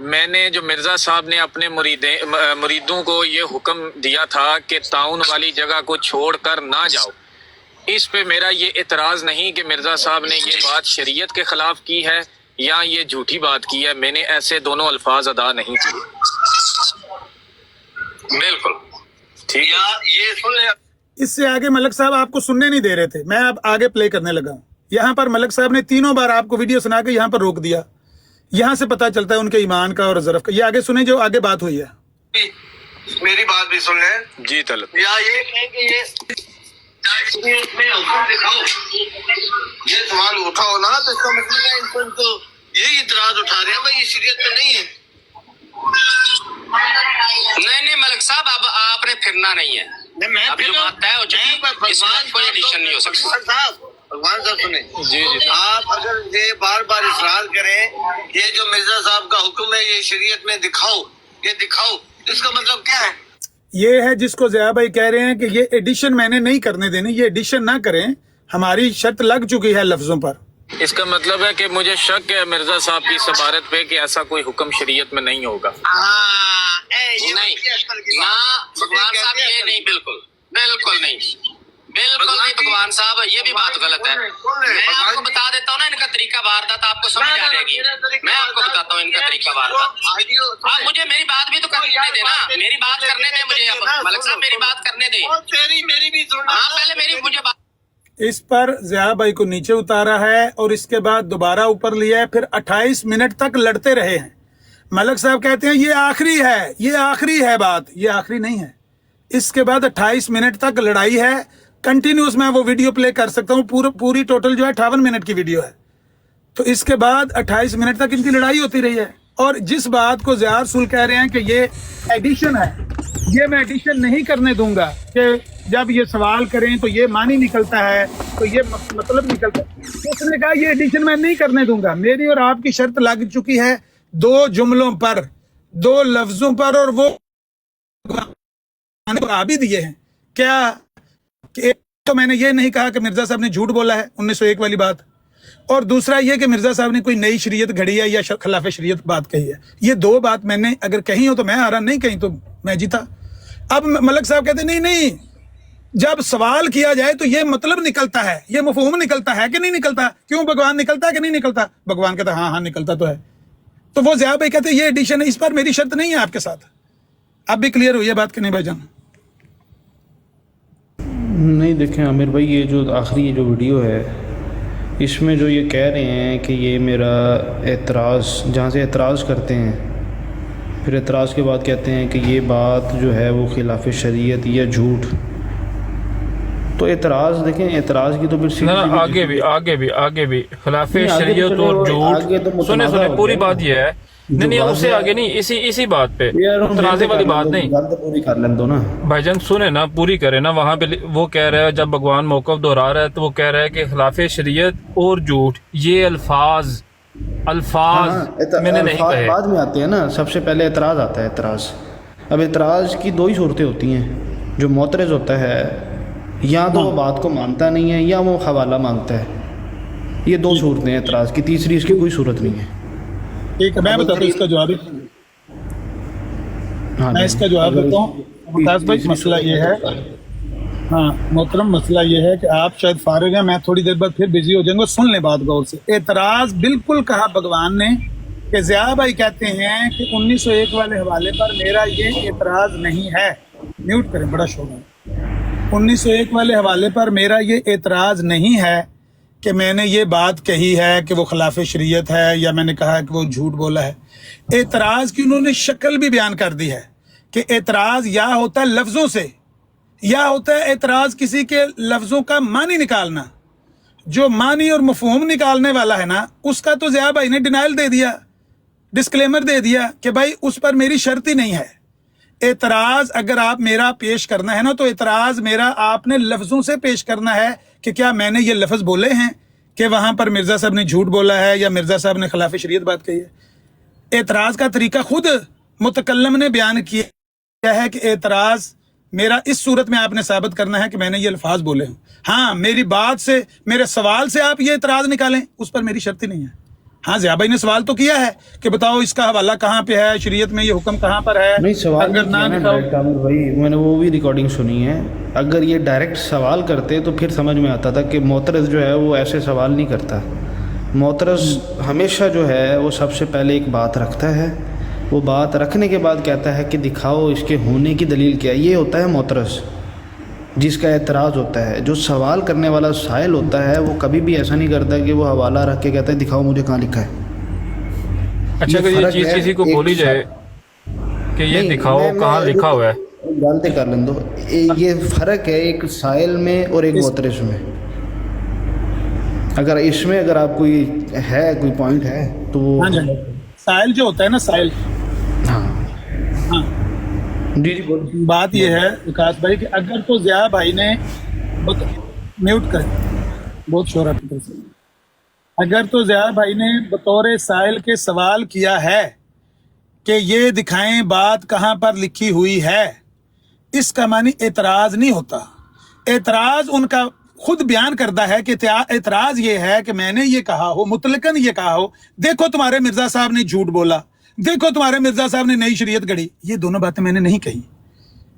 मैंने जो मिर्ज़ा साहब ने अपने मुरीदों को ये हुक्म दिया था कि ताउन वाली जगह को छोड़ कर ना जाओ, इस पे मेरा ये इतराज़ नहीं कि मिर्ज़ा साहब ने ये बात शरीयत के ख़िलाफ़ की है या ये झूठी बात की है। मैंने ऐसे दोनों अल्फाज अदा नहीं किए। बिल्कुल ठीक है, ये सुन ले। इससे आगे मलिक साहब आपको सुनने नहीं दे रहे थे, मैं अब आगे प्ले करने लगा हूँ। यहाँ पर मलक साहब ने 3 बार आपको वीडियो सुना के यहाँ पर रोक दिया। यहाँ से पता चलता है उनके ईमान का और ज़रफ़ का। ये आगे सुने जो आगे बात हुई है। मेरी बात भी सुन लें जी तलब। या ये है कि ये में हुक्म दिखाओ, ये सवाल उठाओ ना, तो इसका मतलब है इनको यही इतराज उठा रहे हैं भाई ये शरीयत में नहीं है। नहीं मलिक साहब, अब आपने फिरना नहीं है। मैं अब जो बात तय हो चुकी, इसमें कोई एडिशन नहीं हो सकता। भगवान साहब सुने, जी जी, आप अगर ये बार बार इसरार करें ये जो मिर्जा साहब का हुक्म है ये शरीयत में दिखाओ, ये दिखाओ, इसका मतलब क्या है? ये है जिसको ज़िया भाई कह रहे हैं कि ये एडिशन मैंने नहीं करने देनी, ये एडिशन ना करें, हमारी शर्त लग चुकी है लफ्जों पर। इसका मतलब है कि मुझे शक है मिर्जा साहब की इस इबारत पे कि ऐसा कोई हुक्म शरीयत में नहीं होगा। नहीं ना भगवान साहब, ये नहीं, बिल्कुल बिल्कुल नहीं, बिल्कुल नहीं भगवान साहब, ये भी बात गलत है। मैं आपको बता देता हूँ ना इनका तरीका वारदात, आपको समझ आ जाएगी। मैं आपको बताता हूँ इनका तरीका वारदात। आप मुझे मेरी बात भी तो करने देना, मेरी बात करने दे मुझे। अब मलिक साहब मेरी बात करने दे। मेरी भी सुन। हाँ पहले मेरी मुझे बात। इस पर ज़िया भाई को नीचे उतारा है और इसके बाद दोबारा ऊपर लिया है, फिर 28 मिनट तक लड़ते रहे हैं। मलक साहब कहते हैं ये आखिरी है, ये आखिरी है बात, ये आखिरी नहीं है। इसके बाद 28 मिनट तक लड़ाई है कंटिन्यूस। मैं वो वीडियो प्ले कर सकता हूँ, पूरी टोटल जो है 58 मिनट की वीडियो है। तो इसके बाद 28 मिनट तक इनकी लड़ाई होती रही है। और जिस बात को ज़िया रसूल कह रहे हैं कि ये एडिशन है, ये मैं एडिशन नहीं करने दूंगा कि जब ये सवाल करें तो ये मानी निकलता है, तो ये मतलब निकलता है। उसने कहा ये एडिशन मैं नहीं करने दूंगा। मेरी और आपकी शर्त लग चुकी है 2 जुमलों पर, 2 लफ्जों पर, और वो आ भी दिए हैं। क्या कि तो मैंने ये नहीं कहा कि मिर्जा साहब ने झूठ बोला है, 1901 वाली बात, और दूसरा ये कि मिर्जा साहब ने कोई नई शरीयत घड़ी है या खिलाफ शरीयत बात कही है। ये 2 बात मैंने अगर कही हो तो मैं हारा, नहीं कही तो मैं जीता। अब मलक साहब कहते नहीं, जब सवाल किया जाए तो ये मतलब निकलता है, ये मफहूम निकलता है कि नहीं निकलता। क्यों भगवान निकलता है कि नहीं निकलता? भगवान कहता हाँ निकलता तो है। तो वो ज़िया भाई कहते ये एडिशन है, इस पर मेरी शर्त नहीं है आपके साथ। अब भी क्लियर हुई है बात कि नहीं भाईजान? नहीं, देखें आमिर भाई, ये जो आखिरी जो वीडियो है इसमें जो ये कह रहे हैं कि ये मेरा एतराज़, जहाँ से एतराज़ करते हैं, फिर एतराज़ के बाद कहते हैं कि ये बात जो है वो खिलाफ शरीयत या झूठ। तो एतराज़ देखें, एतराज़ की तो फिर आगे भी खिलाफ शरीयत और झूठ। सुने पूरी बात ये है। नहीं उससे आगे नहीं, इसी बात पे तनाज़े वाली बात नहीं। पूरी कर लें दो ना भाईजान, सुने ना, पूरी करे ना। वहाँ पे वो कह रहा है, जब भगवान मौक़िफ़ दोहरा रहा है तो वो कह रहा है कि खिलाफ शरीयत और झूठ, ये अल्फाज मैंने नहीं कहे। बाद में आते हैं ना, सबसे पहले एतराज़ आता है। एतराज़, अब एतराज़ की 2 ही सूरतें होती हैं। जो मोतरज़ होता है, या तो वो बात को मानता नहीं है या वो हवाला मांगता है। ये 2 सूरतें हैं एतराज़ की, तीसरी इसकी कोई सूरत नहीं है। ठीक है, मैं बताता हूँ इसका जवाब। मैं इसका जवाब देता हूँ मुमताज़ भाई। मसला ये है, हाँ मोहतरम, मसला ये है कि आप शायद फारिग हैं, मैं थोड़ी देर बाद फिर बिजी हो जाऊंगा। सुन लें बात गौर से। एतराज़ बिल्कुल कहा भगवान ने कि ज़िया भाई कहते हैं कि 1901 वाले हवाले पर मेरा ये एतराज़ नहीं है। म्यूट करें, बड़ा शोर है। 1901 वाले हवाले पर मेरा ये एतराज़ नहीं है कि मैंने ये बात कही है कि वो खिलाफ शरीयत है, या मैंने कहा है कि वो झूठ बोला है। एतराज़ की उन्होंने शक्ल भी बयान कर दी है कि एतराज़ या होता है लफ्ज़ों से, या होता है एतराज़ किसी के लफ्ज़ों का मानी निकालना। जो मानी और मफहूम निकालने वाला है ना, उसका तो ज़िया भाई ने डिनाइल दे दिया, डिस्क्लेमर दे दिया कि भाई उस पर मेरी शर्त ही नहीं है। एतराज़ अगर आप मेरा पेश करना है ना, तो एतराज़ मेरा आपने लफ्ज़ों से पेश करना है कि क्या मैंने ये लफ्ज़ बोले हैं कि वहाँ पर मिर्ज़ा साहब ने झूठ बोला है या मिर्ज़ा साहब ने खिलाफ शरीयत बात कही है। एतराज़ का तरीका खुद मुतकल्लम ने बयान किया है कि एतराज़ मेरा इस सूरत में आपने साबित करना है कि मैंने ये अल्फाज बोले हैं। हाँ, मेरी बात से, मेरे सवाल से आप ये एतराज़ निकालें, उस पर मेरी शर्त ही नहीं है। हाँ, ज़िया भाई ने सवाल तो किया है कि बताओ इसका हवाला कहाँ पे है, शरीयत में ये हुक्म कहाँ पर है। नहीं, सवाल अगर ना भाई, मैंने वो भी रिकॉर्डिंग सुनी है। अगर ये डायरेक्ट सवाल करते तो फिर समझ में आता था कि मोतरज़ जो है वो ऐसे सवाल नहीं करता। मोतरज़ हमेशा जो है वो सबसे पहले एक बात रखता है, वो बात रखने के बाद कहता है कि दिखाओ इसके होने की दलील क्या है। ये होता है मोतरज़। जिसका एतराज़ होता है, जो सवाल करने वाला साइल होता है, वो कभी भी ऐसा नहीं करता कि वो हवाला रख के कहता है दिखाओ मुझे कहाँ लिखा है। अच्छा, अगर ये चीज़ किसी को बोली जाए कि ये दिखाओ कहाँ लिखा हुआ है, गलती कर लें दो, ये फ़र्क है एक साइल में और एक मोतरस में। अगर इसमें अगर आप कोई पॉइंट है तो वो साइल जो होता है ना, साइल, हाँ जी बात ये है विकास भाई कि अगर तो ज़िया भाई ने म्यूट कर, बहुत शोर आपकी तरफ से, अगर तो ज़िया भाई ने बतौर साइल के सवाल किया है कि ये दिखाएं बात कहाँ पर लिखी हुई है, इसका मानी एतराज़ नहीं होता। एतराज़ उनका खुद बयान करता है कि एतराज़ ये है कि मैंने ये कहा हो, मुतलकन ये कहा हो, देखो तुम्हारे मिर्ज़ा साहब ने झूठ बोला, देखो तुम्हारे मिर्ज़ा साहब ने नई शरीयत गढ़ी। ये दोनों बातें मैंने नहीं कही।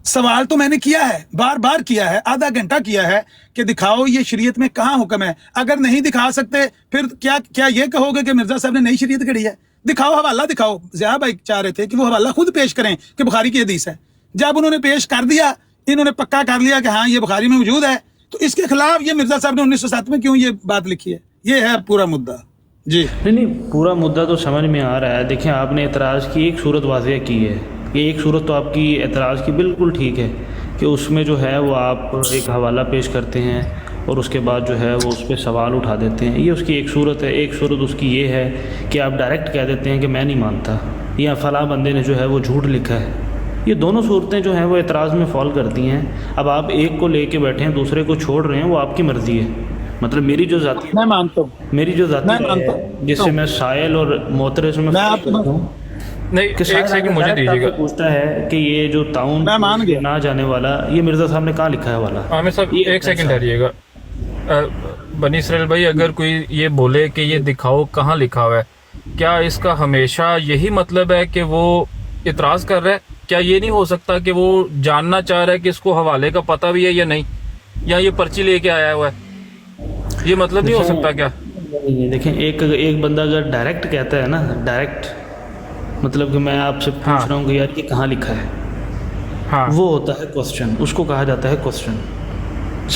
सवाल तो मैंने किया है, बार बार किया है, आधा घंटा किया है कि दिखाओ ये शरीयत में कहाँ हुक्म है। अगर नहीं दिखा सकते फिर क्या ये कहोगे कि मिर्ज़ा साहब ने नई शरीयत गढ़ी है? दिखाओ, हवाला दिखाओ। ज़िया भाई चाह रहे थे कि वो हवाला खुद पेश करें कि बुखारी की हदीस है। जब उन्होंने पेश कर दिया, इन्होंने पक्का कर लिया कि हाँ ये बुखारी में मौजूद है, तो इसके खिलाफ ये मिर्ज़ा साहब ने 1907 में क्यों ये बात लिखी है? ये है पूरा मुद्दा जी। नहीं, पूरा मुद्दा तो समझ में आ रहा है। देखिए, आपने एतराज़ की एक सूरत वाज़ेह की है, ये एक सूरत तो आपकी एतराज़ की बिल्कुल ठीक है कि उसमें जो है वो आप एक हवाला पेश करते हैं और उसके बाद जो है वो उस पर सवाल उठा देते हैं, ये उसकी एक सूरत है। एक सूरत उसकी ये है कि आप डायरेक्ट कह देते हैं कि मैं नहीं मानता, या फ़लाँ बंदे ने जो है वो झूठ लिखा है। ये दोनों सूरतें जो हैं वो एतराज़ में फ़ॉल करती हैं। अब आप एक को लेके बैठे हैं, दूसरे को छोड़ रहे हैं, वो आपकी मर्ज़ी है। मतलब मेरी जो ज़ाती, मैं मानता हूँ, मेरी जो ज़ाती है जिससे मैं साइल और मोतरस में नहीं, एक सेकंड मुझे दीजिएगा। पूछता है कि ये जो ताउन मैं मान गया ना जाने वाला, ये मिर्ज़ा साहब ने कहाँ लिखा है वाला? आमिर साहब एक सेकंड ठहरिएगा। बनी इसराइल भाई, अगर कोई ये बोले कि ये दिखाओ कहाँ लिखा हुआ है, क्या इसका हमेशा यही मतलब है कि वो इतराज़ कर रहा है? क्या ये नहीं हो सकता कि वो जानना चाह रहा है कि इसको हवाले का पता भी है या नहीं, या ये पर्ची लेके आया हुआ है? ये मतलब नहीं हो सकता क्या? देखें, एक बंदा अगर डायरेक्ट कहता है ना, डायरेक्ट मतलब कि मैं आपसे पूछ रहा हूँ कि यार ये कहाँ लिखा है, हाँ, वो होता है क्वेश्चन, उसको कहा जाता है क्वेश्चन।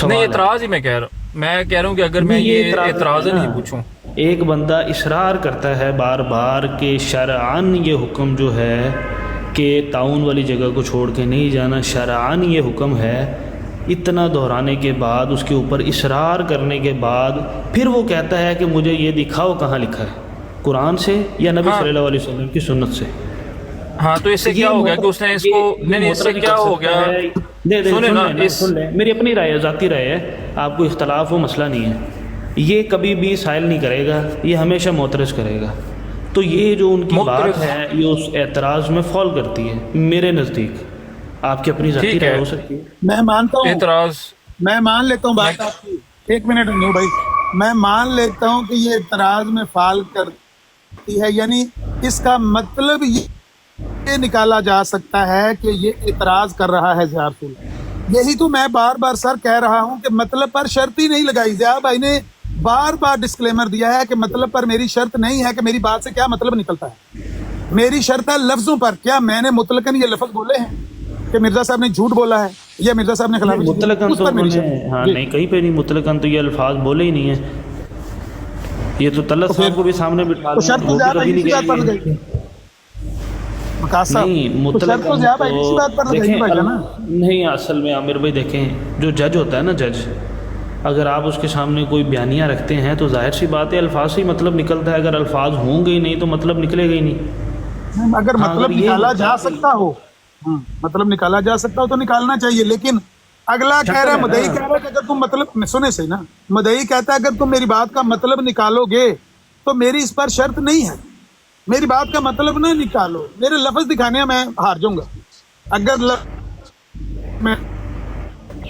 नहीं, एतराज़ ही मैं कह रहा हूँ कि अगर मैं ये एतराज़ नहीं पूछूं। एक बंदा इसरार करता है बार बार कि शरआन ये हुक्म जो है कि ताउन वाली जगह को छोड़ के नहीं जाना, शरआन ये हुक्म है। इतना दोहराने के बाद, उसके ऊपर इसरार करने के बाद, फिर वो कहता है कि मुझे ये दिखाओ कहाँ लिखा है, कुरान से या नबी सल्लल्लाहु अलैहि वसल्लम की सुन्नत से। हाँ, तो इससे क्या हो गया कि उसने इसको नहीं, इससे क्या हो गया? सुन ले, मेरी अपनी राय है, ज़ाती राय है, आपको इख्तलाफ हो मसला नहीं है। ये कभी भी साइल नहीं करेगा, ये हमेशा मोतरस करेगा। तो ये जो उनकी बात है ये उस एतराज़ में फॉल करती है मेरे नज़दीक। आपकी अपनी ज़ाती राय हो सकती है, मैं मानता हूँ, एतराज़ मैं मान लेता हूँ बात आपकी। एक मिनट नो भाई, मैं मान लेता हूँ कि ये एतराज़ में फॉल करती है, यानी इसका मतलब ये निकाला जा सकता है कि ये एतराज़ कर रहा है ज़िया रसूल। यही तो मैं बार बार सर कह रहा हूँ कि मतलब पर शर्त ही नहीं लगाई। ज़िया भाई ने बार बार डिस्क्लेमर दिया है कि मतलब पर मेरी शर्त नहीं है कि मेरी बात से क्या मतलब निकलता है। मेरी शर्त है लफ्ज़ों पर। क्या मैंने मुतलकन ये लफ्ज़ बोले हैं कि मिर्ज़ा साहब ने झूठ बोला है या मिर्ज़ा साहब ने खिलाफ? मुतलकन तो हाँ नहीं, कहीं पे नहीं मुतलकन तो ये अल्फाज बोले ही नहीं है। ये तो तलत साहब को भी सामने बिठा तो शर्त तो ज़्यादा इसी बात पर लगाई। नहीं, मुतलकन तो देखें नहीं, असल में आमिर भाई देखें, जो जज होता है ना, जज अगर आप उसके सामने कोई बयानियाँ रखते हैं तो जाहिर सी बात है अल्फाज से ही मतलब निकलता है। अगर अल्फाज होंगे ही नहीं तो मतलब निकलेगा ही नहीं। अगर मतलब निकाला जा सकता हो, मतलब निकाला जा सकता हो तो निकालना चाहिए। लेकिन अगला कह रहा है, मदई कह रहा है कि अगर तुम मतलब सुने सही ना, मदई कहता है अगर तुम मेरी बात का मतलब निकालोगे तो मेरी इस पर शर्त नहीं है। मेरी बात का मतलब ना निकालो, मेरे लफ्ज दिखाने मैं हार जाऊंगा। अगर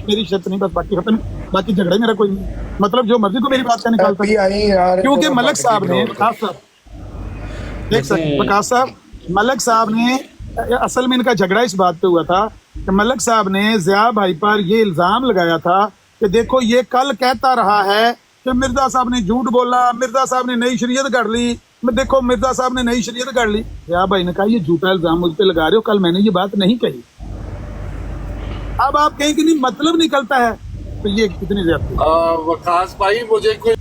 मेरी शर्त नहीं, बस बाकी खत्म, बाकी झगड़ा मेरा कोई नहीं। मतलब जो मर्जी तो मेरी बात का निकालता है, क्योंकि मलक साहब ने प्रकाश साहब मलक साहब ने असल में इनका झगड़ा इस बात पे हुआ था कि मलक साहब ने ज़िया भाई पर ये इल्ज़ाम लगाया था कि देखो ये कल कहता रहा है कि मिर्ज़ा साहब ने झूठ बोला, मिर्ज़ा साहब ने नई शरीयत गढ़ ली, देखो मिर्ज़ा साहब ने नई शरीयत गढ़ ली। ज़िया भाई ने कहा ये झूठा इल्ज़ाम मुझ पे लगा रहे हो, कल मैंने ये बात नहीं कही। अब आप कहें कि नहीं मतलब निकलता है, तो ये कितनी ज्यादा। वकास भाई मुझे कोई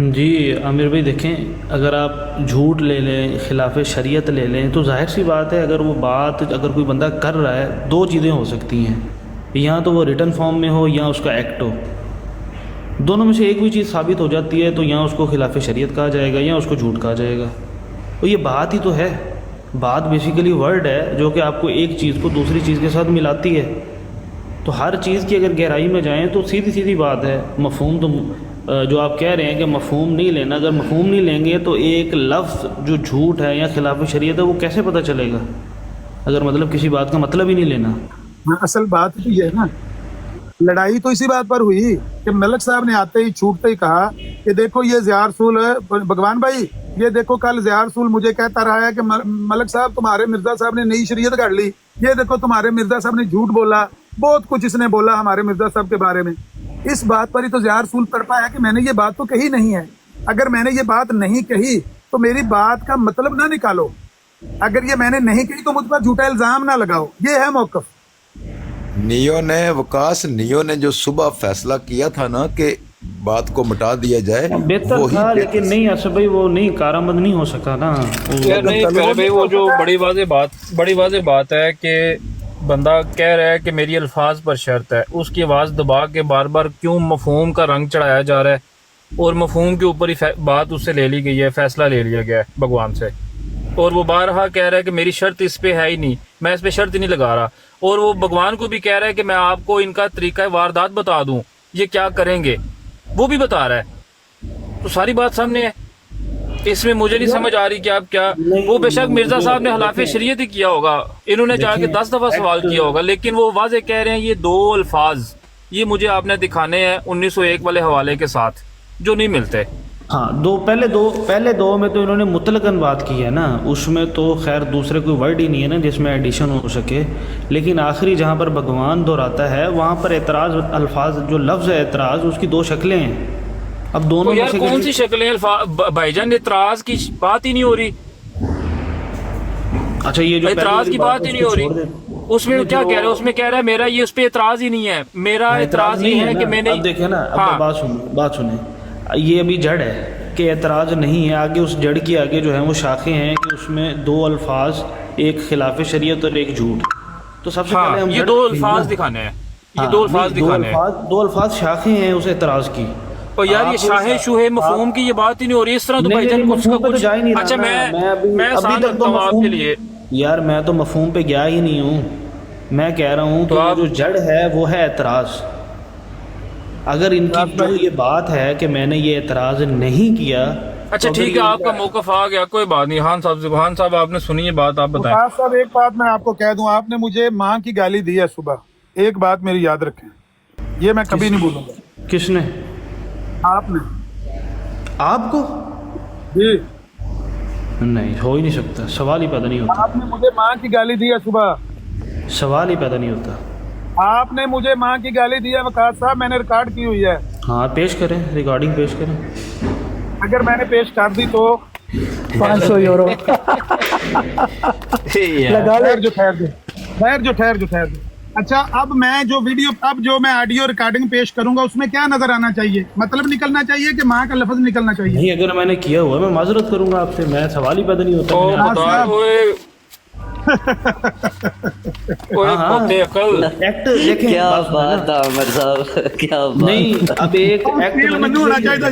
जी आमिर भाई देखें, अगर आप झूठ ले लें, खिलाफ शरीयत ले लें, तो जाहिर सी बात है अगर वो बात अगर कोई बंदा कर रहा है, दो चीज़ें हो सकती हैं, या तो वो रिटर्न फॉर्म में हो या उसका एक्ट हो। दोनों में से एक भी चीज़ साबित हो जाती है तो या उसको खिलाफ शरीयत कहा जाएगा या उसको झूठ कहा जाएगा। तो ये बात ही तो है, बात बेसिकली वर्ड है जो कि आपको एक चीज़ को दूसरी चीज़ के साथ मिलाती है। तो हर चीज़ की अगर गहराई में जाएं तो सीधी सीधी बात है, मफहूम तो जो आप कह रहे हैं कि मफहूम नहीं लेना, अगर मफहूम नहीं लेंगे तो एक लफ्ज़ जो झूठ है या खिलाफ शरीयत है वो कैसे पता चलेगा, अगर मतलब किसी बात का मतलब ही नहीं लेना। असल बात तो ये है ना, लड़ाई तो इसी बात पर हुई कि मलक साहब ने आते ही छूटते ही कहा कि देखो ये ज़िया रसूल भगवान भाई, ये देखो कल ज़िया रसूल मुझे कहता रहा है कि मलक साहब तुम्हारे मिर्जा साहब ने नई शरीयत काट ली, ये देखो तुम्हारे मिर्जा साहब ने झूठ बोला, बहुत कुछ इसने बोला हमारे मिर्जा साहब के बारे में। इस बात पर ही तो ज़िया रसूल तड़पा है कि मैंने ये बात तो कही नहीं है। अगर मैंने ये बात नहीं कही तो मेरी बात का मतलब ना निकालो, अगर ये मैंने नहीं कही तो मुझ पर झूठा इल्जाम ना लगाओ। ये है मौक़िफ़। नियो ने वकास नियो ने जो सुबह फैसला किया था ना कि बात को मिटा दिया जाए, बेहतर था, लेकिन नहीं असद भाई वो नहीं कारामद नहीं हो सका ना यार। नहीं मेरे भाई वो जो बड़ी वाज़ेह बात है कि बंदा कह रहा है कि मेरी अल्फाज पर शर्त है, उसकी आवाज़ दबा के बार बार क्यों मफहूम का रंग चढ़ाया जा रहा है, और मफहूम के ऊपर ही बात उससे ले ली गई है, फैसला ले लिया गया है भगवान से, और वो बारहा कह रहा है कि मेरी शर्त इस पे है ही नहीं, मैं इस पे शर्त ही नहीं लगा रहा, और वो भगवान को भी कह रहा है कि मैं आपको इनका तरीका वारदात बता दूं, ये क्या करेंगे वो भी बता रहा है। तो सारी बात सामने है, इसमें मुझे नहीं समझ आ रही कि आप क्या, वो बेशक मिर्जा साहब ने खिलाफ शरीयत ही किया होगा, इन्होंने जाके 10 दफा सवाल किया होगा, लेकिन वो वाज़े कह रहे हैं ये दो अल्फाज ये मुझे आपने दिखाने हैं 1901 वाले हवाले के साथ जो नहीं मिलते। हाँ, पहले दो में तो इन्होंने मुतलकन बात की है ना, उसमें तो खैर दूसरे कोई वर्ड ही नहीं है ना जिसमें एडिशन हो सके, लेकिन आखिरी जहाँ पर भगवान दोहराता है वहाँ पर एतराज़ अल्फाज जो लफ्ज़ है एतराज़ उसकी दो शक्लें हैं। अब दोनों तो यार कौन सी शक्लें भाईजान, एतराज़ की बात ही नहीं हो रही। अच्छा ये जो एतराज़ की बात ही नहीं हो रही, उसमें क्या कह रहे हैं, उसमें कह रहा है मेरा ये उस पर एतराज़ ही नहीं है, मेरा एतराज़ ये है कि मैंने। अब देखे ना, अब बात सुने, ये अभी जड़ है कि एतराज़ नहीं है, आगे उस जड़ की आगे जो है वो शाखें हैं कि उसमें दो अल्फाज, एक खिलाफ शरीयत और एक झूठ। तो सबसे पहले हम ये दो अल्फाज दिखाने हैं, ये दो अल्फाज दिखाने हैं, दो अल्फाज शाखें हैं उस एतराज़ की। और यार ये शाहे शुहे मफहूम की ये बात ही नहीं हो रही, इस तरह तो भाईजान उसका कुछ। अच्छा मैं आसान रखता हूं आपके लिए यार, मैं तो मफहूम पे गया ही नहीं हूँ, मैं कह रहा हूँ तो जो जड़ है वो है एतराज़। अगर इनकी जो ये बात है कि मैंने ये एतराज़ नहीं किया, अच्छा ठीक है, आपका मौक़िफ़ आ गया, कोई बात नहीं। खान साहब आपने सुनी है बात, आप बताएं। साहब एक बात मैं आपको कह दूं, आपने मुझे माँ की गाली दी है सुबह, एक बात मेरी याद रखें, ये मैं कभी नहीं भूलूंगा। किसने? आपने। आपको? जी नहीं, हो ही नहीं सकता, सवाल ही पैदा नहीं होता। आपने मुझे माँ की गाली दी है सुबह, सवाल ही पैदा नहीं होता। आपने मुझे माँ की गाली दी है वकास साहब, मैंने रिकॉर्ड की हुई है। हाँ पेश करें, रिकॉर्डिंग पेश करें। अगर मैंने पेश कर दी तो 500 यूरो लगा ले। ठहर जो। अच्छा अब मैं जो वीडियो, अब जो मैं ऑडियो रिकॉर्डिंग पेश करूंगा उसमें क्या नजर आना चाहिए, मतलब निकलना चाहिए कि माँ का लफ्ज निकलना चाहिए? नहीं, अगर मैंने किया हुआ मैं माजरत करूंगा आपसे, मैं सवाल ही पैदा नहीं होता। एक्ट देखें, क्या बात है अमर साहब, क्या बात। नहीं, अब एक एक्ट होना चाहिए।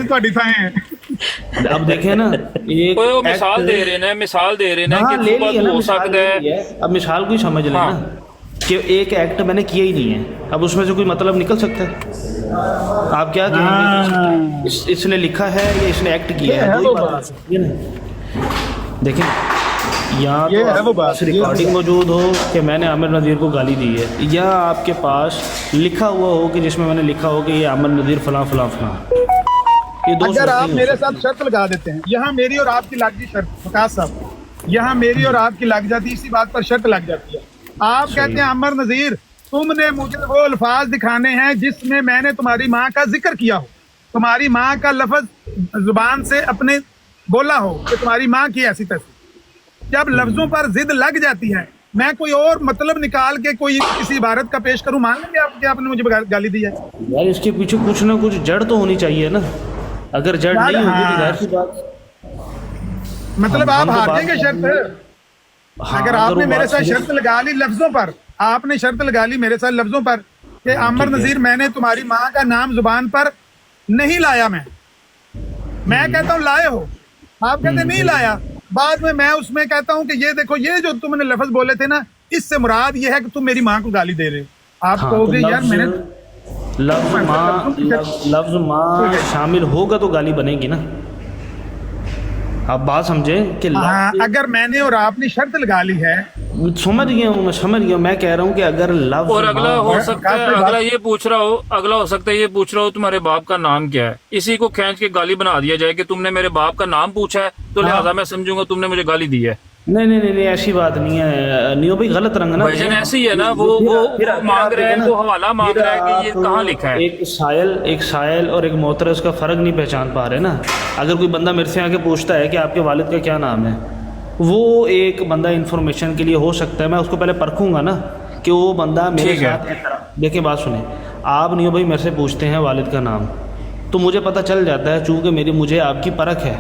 अब देखें ना, एक मिसाल दे रहे हैं कि हो सकता है। अब मिसाल को ही समझ लेना कि एक एक्ट मैंने किया ही नहीं है, अब उसमें से कोई मतलब निकल सकता है? आप क्या कहेंगे, इसने लिखा है या इसने एक्ट किया है? देखें यहाँ तो रिकॉर्डिंग मौजूद हो कि मैंने आमिर नज़ीर को गाली दी है, या आपके पास लिखा हुआ हो कि जिसमें मैंने लिखा हो कि ये आमिर नज़ीर फलां फलां फलां। ये दो अगर आप मेरे साथ शर्त लगा देते हैं, यहाँ मेरी और आपकी लग गई शर्त, वकास साहब, यहाँ मेरी और आपकी लग जाती, इसी बात पर शर्त लग जाती है। आप कहते हैं आमिर नज़ीर तुमने मुझे वो अल्फाज दिखाने हैं जिसमें मैंने तुम्हारी माँ का जिक्र किया हो, तुम्हारी माँ का लफ्ज जुबान से अपने बोला हो कि तुम्हारी माँ की ऐसी तैसी। जब लफ्जों पर जिद लग जाती है मैं कोई और मतलब निकाल के कोई किसी इबारत का पेश करूं, मान लेंगे आप कि आपने मुझे गाली दी है? यार इसके पीछे कुछ ना कुछ जड़ तो होनी चाहिए ना, अगर जड़ नहीं होगी तो जाहिर सी बात, मतलब आप हम तो हार जाएंगे शर्त। अगर आपने मेरे साथ शर्त लगा ली लफ्जों पर, आपने शर्त लगा ली मेरे साथ लफ्जों पर कि आमिर नजीर मैंने तुम्हारी माँ का नाम जुबान पर नहीं लाया, मैं कहता हूँ लाए हो, आप कहते नहीं लाया, बाद में मैं उसमें कहता हूँ कि ये देखो ये जो तुमने लफ्ज बोले थे ना, इससे मुराद ये है कि तुम मेरी माँ को गाली दे रहे हो। आप कहोगे यार मैंने लफ्ज माँ शामिल होगा तो गाली बनेगी ना, आप बात समझें कि अगर मैंने और आपने शर्त लगा ली है, समझ गया हूँ, मैं कह रहा हूँ कि अगर लफ्ज और अगला हो सकता है, अगला हो सकता है ये पूछ रहा हो तुम्हारे बाप का नाम क्या है, इसी को खींच के गाली बना दिया जाए कि तुमने मेरे बाप का नाम पूछा है तो लिहाजा मैं समझूंगा तुमने मुझे गाली दी है। नहीं ऐसी बात नहीं है नियो भाई, गलत रंग ना भाईजान ऐसी है ना, वो मांग रहे हैं, वो हवाला मांग रहा है कि ये कहाँ लिखा है। एक साइल और एक मोहतरस का फ़र्क नहीं पहचान पा रहे ना। अगर कोई बंदा मेरे से आके पूछता है कि आपके वालिद का क्या नाम है, वो एक बंदा इन्फॉर्मेशन के लिए हो सकता है, मैं उसको पहले परखूंगा ना कि वो बंदा मेरे साथ। देखिए बात सुने, आप नियो भाई मेरे से पूछते हैं वालिद का नाम, तो मुझे पता चल जाता है, चूँकि मुझे आपकी परख है,